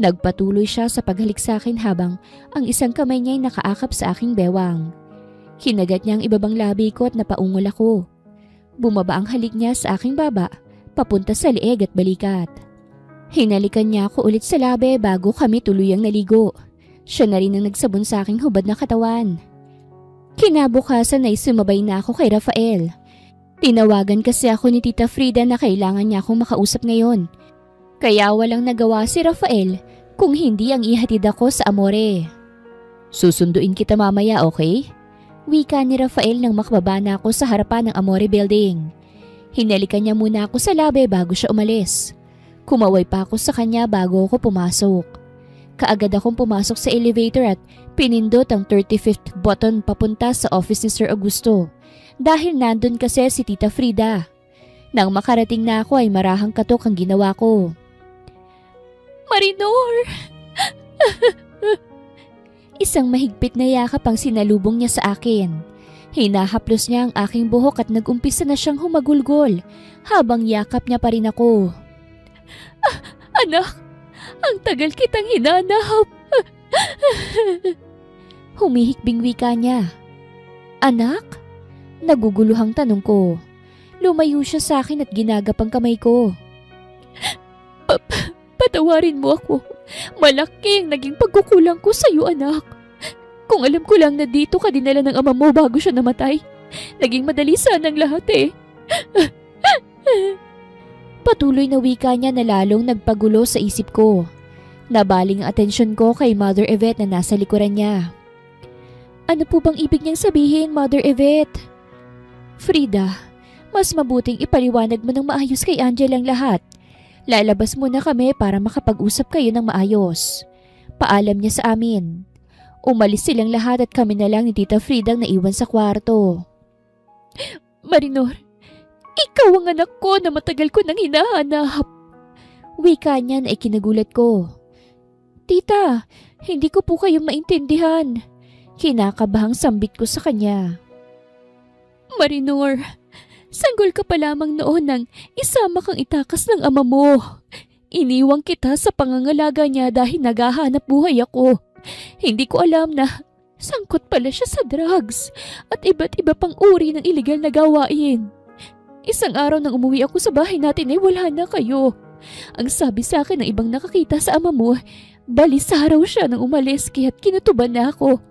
Nagpatuloy siya sa paghalik sa akin habang ang isang kamay niya ay nakaakap sa aking bewang. Kinagat niya ang ibabang labi ko at napaungol ako. Bumaba ang halik niya sa aking baba, papunta sa leeg at balikat. Hinalikan niya ako ulit sa labi bago kami tuluyang naligo. Siya na rin ang nagsabon sa aking hubad na katawan. Kinabukasan ay sumabay na ako kay Rafael. Tinawagan kasi ako ni Tita Frida na kailangan niya akong makausap ngayon. Kaya walang nagawa si Rafael kung hindi ang ihatid ako sa Amore. Susunduin kita mamaya, okay? Wika ni Rafael nang makababa na ako sa harapan ng Amore Building. Hinalikan niya muna ako sa labi bago siya umalis. Kumaway pa ako sa kanya bago ako pumasok. Kaagad akong pumasok sa elevator at pinindot ang 35th button papunta sa office ni Sir Augusto dahil nandun kasi si Tita Frida. Nang makarating na ako ay marahang katok ang ginawa ko. Marinor! Isang mahigpit na yakap ang sinalubong niya sa akin. Hinahaplos niya ang aking buhok at nag-umpisa na siyang humagulgol habang yakap niya pa rin ako. Anak! Ang tagal kitang hinanap. Humihikbing wika niya. Anak? Naguguluhang tanong ko. Lumayo siya sa akin at ginagap ang kamay ko. Patawarin mo ako. Malaki ang naging pagkukulang ko sa iyo, anak. Kung alam ko lang na dito ka dinala ng ama mo bago siya namatay, naging madali sanang lahat eh. Patuloy na wika niya na lalong nagpagulo sa isip ko. Nabaling ang atensyon ko kay Mother Yvette na nasa likuran niya. Ano po bang ibig niyang sabihin, Mother Yvette? Frida, mas mabuting ipaliwanag mo ng maayos kay Angel ang lahat. Lalabas muna kami para makapag-usap kayo ng maayos. Paalam niya sa amin. Umalis silang lahat at kami na lang ni Tita Frida ang naiwan sa kwarto. Marinor, ikaw ang anak ko na matagal ko nang hinahanap. Wika niya na ikinagulat ko. Tita, hindi ko po kayo maintindihan. Kinakabahang sambit ko sa kanya. Marinor, sanggol ka pa lamang noon nang isama kang itakas ng ama mo. Iniwang kita sa pangangalaga niya dahil naghahanap buhay ako. Hindi ko alam na sangkot pala siya sa drugs at iba't iba pang uri ng iligal na gawain. Isang araw nang umuwi ako sa bahay natin ay wala na kayo. Ang sabi sa akin ng ibang nakakita sa ama mo, balisa raw siya nang umalis kaya't kinutuban na ako.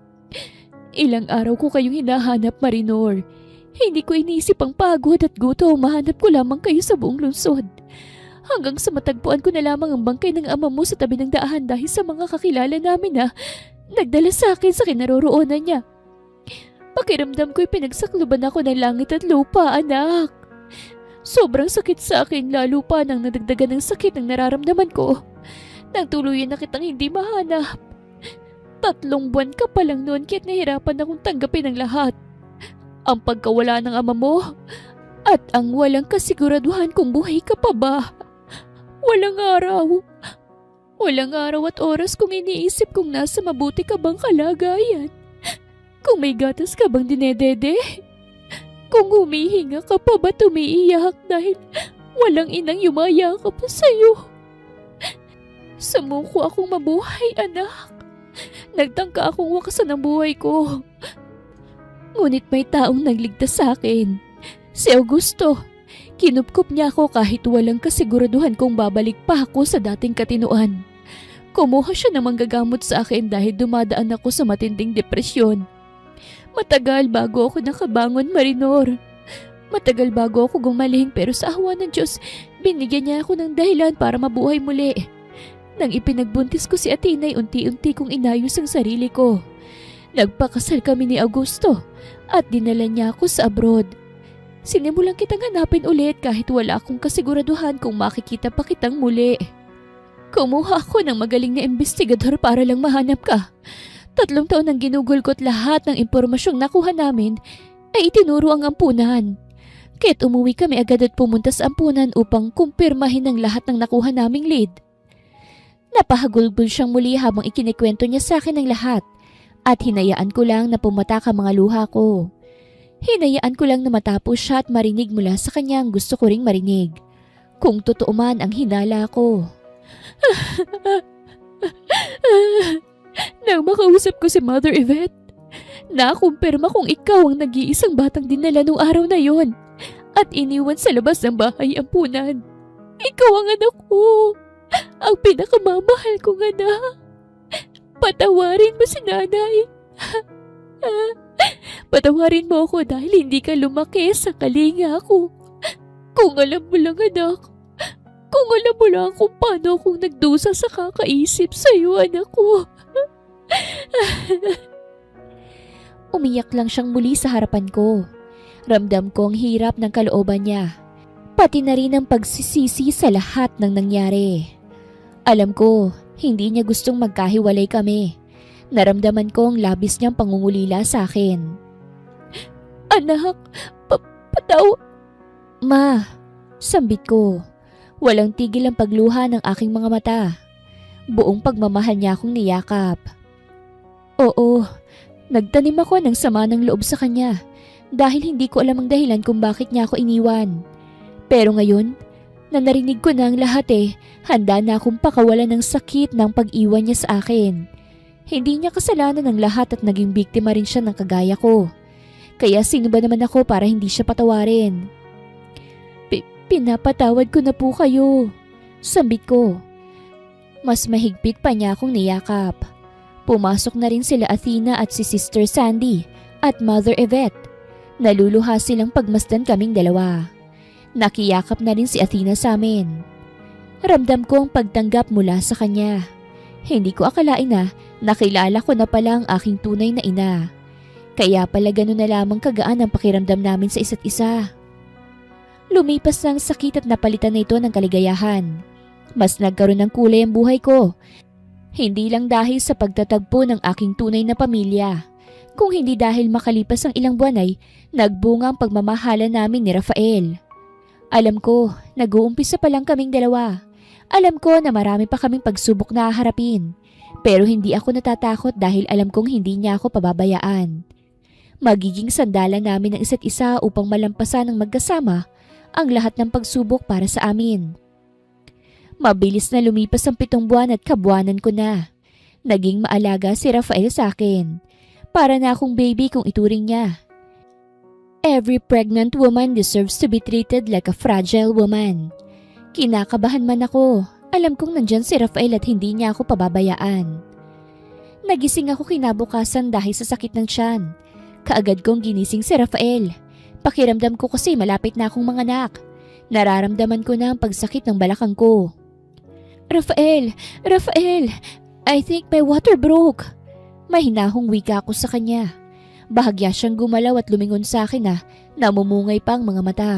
Ilang araw ko kayong hinahanap, Marinor. Hindi ko inisip ang pagod at gutom, mahanap ko lamang kayo sa buong lungsod. Hanggang sa matagpuan ko na lamang ang bangkay ng ama mo sa tabi ng daan dahil sa mga kakilala namin na nagdala sa akin sa kinaroroonan niya. Pakiramdam ko'y pinagsakluban ako ng langit at lupa, anak. Sobrang sakit sa akin lalo pa nang nadagdagan ng sakit ang nararamdaman ko. Nang tuluyan na kitang hindi mahanap. 3 buwan ka pa lang noon kaya't nahirapan akong tanggapin ang lahat. Ang pagkawala ng ama mo at ang walang kasiguraduhan kung buhay ka pa ba. Walang araw. Walang araw at oras kung iniisip kung nasa mabuti ka bang kalagayan. Kung may gatas ka bang dinedede. Kung humihinga ka pa ba tumiiyak dahil walang inang yumayakap sa'yo. Sumuko akong mabuhay, anak. Nagtangka akong wakasan ang buhay ko. Ngunit may taong nagligtas sa akin. Si Augusto. Kinupkup niya ako kahit walang kasiguraduhan kung babalik pa ako sa dating katinuan. Kumuha siya ng manggagamot sa akin dahil dumadaan ako sa matinding depresyon. Matagal bago ako nakabangon, Marinor. Matagal bago ako gumaling pero sa awa ng Diyos, binigyan niya ako ng dahilan para mabuhay muli. Nang ipinagbuntis ko si Athena ay unti-unti kong inayos ang sarili ko. Nagpakasal kami ni Augusto at dinala niya ako sa abroad. Sinimulan kitang hanapin ulit kahit wala akong kasiguraduhan kung makikita pa kitang muli. Kumuha ako ng magaling na investigador para lang mahanap ka. 3 taon nang ginugulkot lahat ng impormasyong nakuha namin ay itinuro ang ampunan. Kaya't umuwi kami agad at pumunta sa ampunan upang kumpirmahin ang lahat ng nakuha naming lead. Napahagulgol siyang muli habang ikinikwento niya sa akin ang lahat at hinayaan ko lang na pumatak ang mga luha ko. Hinayaan ko lang na matapos siya at marinig mula sa kanya ang gusto ko ring marinig. Kung totoo man ang hinala ko. Nang makausap ko si Mother Yvette, nakumpirma kong ikaw ang nag-iisang batang dinala nung araw na yon at iniwan sa labas ng bahay ampunan. Ikaw ang anak ko, ang pinakamamahal kong anak. Patawarin mo si nanay. Patawarin mo ako dahil hindi ka lumaki sa kalinga ko. Kung alam mo lang anak, kung alam mo lang kung paano akong nagdusa sa kakaisip sa iyo anak ko. Umiyak lang siyang muli sa harapan ko. Ramdam ko ang hirap ng kalooban niya, pati na rin ang pagsisisi sa lahat ng nangyari. Alam ko, hindi niya gustong magkahiwalay kami. Naramdaman ko ang labis niyang pangungulila sa akin. Anak, pataw... Ma, sambit ko. Walang tigil ang pagluha ng aking mga mata. Buong pagmamahal niya akong niyakap. Oo, nagtanim ako ng sama ng loob sa kanya dahil hindi ko alam ang dahilan kung bakit niya ako iniwan. Pero ngayon, na narinig ko na ang lahat handa na akong pakawalan ng sakit ng pag-iwan niya sa akin. Hindi niya kasalanan ng lahat at naging biktima rin siya ng kagaya ko. Kaya sino ba naman ako para hindi siya patawarin? Pinapatawad ko na po kayo. Sambit ko. Mas mahigpit pa niya akong niyakap. Pumasok na rin sila Athena at si Sister Sandy at Mother Yvette. Naluluha silang pagmasdan kaming dalawa. Nakiyakap na rin si Athena sa amin. Ramdam ko ang pagtanggap mula sa kanya. Hindi ko akalain na nakilala ko na pala ang aking tunay na ina. Kaya pala gano'n na lamang kagaan ang pakiramdam namin sa isa't isa. Lumipas na ang sakit at napalitan na ito ng kaligayahan. Mas nagkaroon ng kulay ang buhay ko. Hindi lang dahil sa pagtatagpo ng aking tunay na pamilya. Kung hindi dahil makalipas ang ilang buwan ay nagbunga ang pagmamahala namin ni Rafael. Alam ko, nag-uumpisa pa lang kaming dalawa. Alam ko na marami pa kaming pagsubok na haharapin. Pero hindi ako natatakot dahil alam kong hindi niya ako pababayaan. Magiging sandalan namin ang isa't isa upang malampasan ng magkasama ang lahat ng pagsubok para sa amin. Mabilis na lumipas ang 7 buwan at kabuanan ko na. Naging maalaga si Rafael sa akin. Para na akong baby kung ituring niya. Every pregnant woman deserves to be treated like a fragile woman. Kinakabahan man ako. Alam kong nandyan si Rafael at hindi niya ako pababayaan. Nagising ako kinabukasan dahil sa sakit ng tiyan. Kaagad kong ginising si Rafael. Pakiramdam ko kasi malapit na akong manganak. Nararamdaman ko na ang pagsakit ng balakang ko. Rafael! I think my water broke. Mahinahong wika ako sa kanya. Bahagya siyang gumalaw at lumingon sa akin na namumungay pa ang mga mata.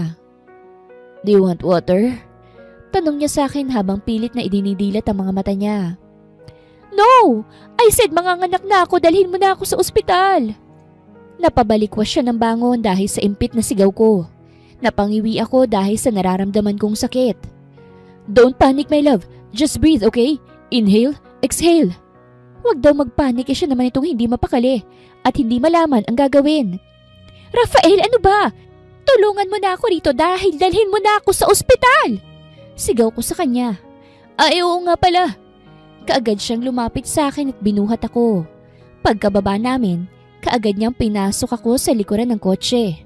Do you want water? Tanong niya sa akin habang pilit na idinidilat ang mga mata niya. No! I said manganganak na ako, dalhin mo na ako sa ospital. Napabalikwas siya ng bangon dahil sa impit na sigaw ko. Napangiwi ako dahil sa nararamdaman kong sakit. Don't panic my love, just breathe okay? Inhale, exhale. Huwag daw magpanik siya naman itong hindi mapakali at hindi malaman ang gagawin. Rafael, ano ba? Tulungan mo na ako rito dahil dalhin mo na ako sa ospital. Sigaw ko sa kanya. Ay, oo nga pala. Kaagad siyang lumapit sa akin at binuhat ako. Pagkababa namin, kaagad niyang pinasok ako sa likuran ng kotse.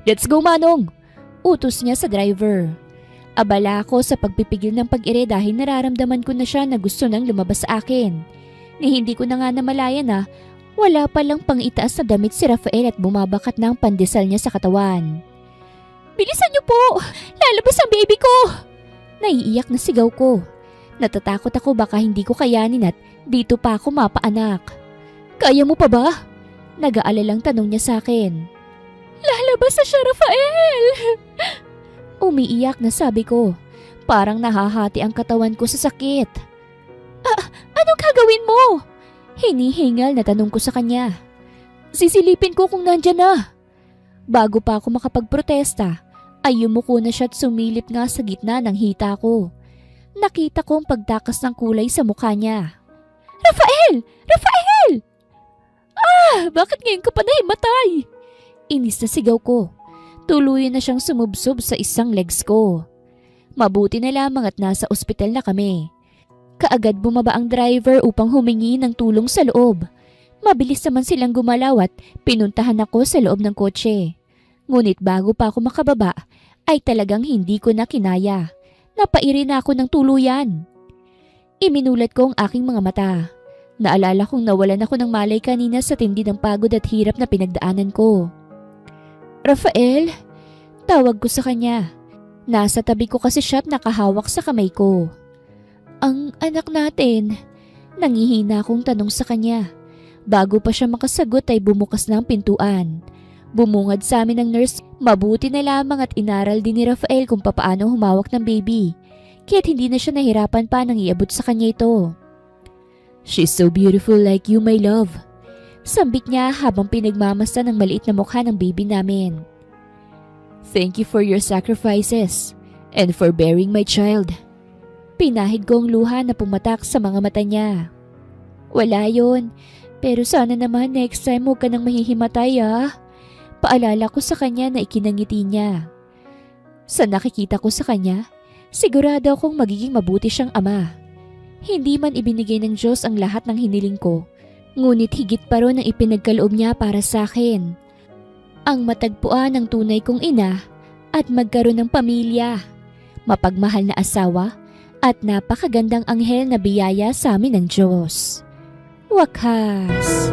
Let's go, Manong! Utos niya sa driver. Abala ako sa pagpipigil ng pag-ire dahil nararamdaman ko na siya na gusto nang lumabas sa akin. Ni hindi ko na nga namalayan na wala palang pang-itaas na damit si Rafael at bumabakat na ang pandesal niya sa katawan. Bilisan niyo po! Lalabas ang baby ko! Naiiyak na sigaw ko. Natatakot ako baka hindi ko kayanin at dito pa ako mapaanak. Kaya mo pa ba? Nag-aalalang tanong niya sa akin. Lalabas na siya, Rafael! Umiiyak na sabi ko. Parang nahahati ang katawan ko sa sakit. Anong gagawin mo? Hinihingal na tanong ko sa kanya. Sisilipin ko kung nandyan na. Bago pa ako makapagprotesta, ay yumuko na siya at sumilip nga sa gitna ng hita ko. Nakita ko ang pagtakas ng kulay sa mukha niya. Rafael! Rafael! Bakit ngayon ka pa nahimatay? Inis na sigaw ko. Tuluyan na siyang sumubsob sa isang legs ko. Mabuti na lamang at nasa ospital na kami. Kaagad bumaba ang driver upang humingi ng tulong sa loob. Mabilis naman silang gumalaw at pinuntahan ako sa loob ng kotse. Ngunit bago pa ako makababa, ay talagang hindi ko na kinaya. Napairi na ako ng tuluyan. Iminulat ko ang aking mga mata. Naalala kong nawalan ako ng malay kanina sa tindi ng pagod at hirap na pinagdaanan ko. Rafael? Tawag ko sa kanya. Nasa tabi ko kasi siya at nakahawak sa kamay ko. Ang anak natin? Nangihina akong tanong sa kanya. Bago pa siya makasagot ay bumukas na ang pintuan. Bumungad sa amin ng nurse. Mabuti na lamang at inaral din ni Rafael kung papaano humawak ng baby. Kaya't hindi na siya nahirapan pa nang iabot sa kanya ito. She's so beautiful like you, my love. Sambit niya habang pinagmamasta ng maliit na mukha ng baby namin. Thank you for your sacrifices and for bearing my child. Pinahid ko ang luha na pumatak sa mga mata niya. Wala yun, pero sana naman next time huwag ka nang mahihimatay Paalala ko sa kanya na ikinangiti niya. Sa nakikita ko sa kanya, sigurado akong magiging mabuti siyang ama. Hindi man ibinigay ng Diyos ang lahat ng hiniling ko, ngunit higit pa ron ang ipinagkaloob niya para sa akin. Ang matagpuan ng tunay kong ina at magkaroon ng pamilya, mapagmahal na asawa at napakagandang anghel na biyaya sa amin ng Diyos. Wakas!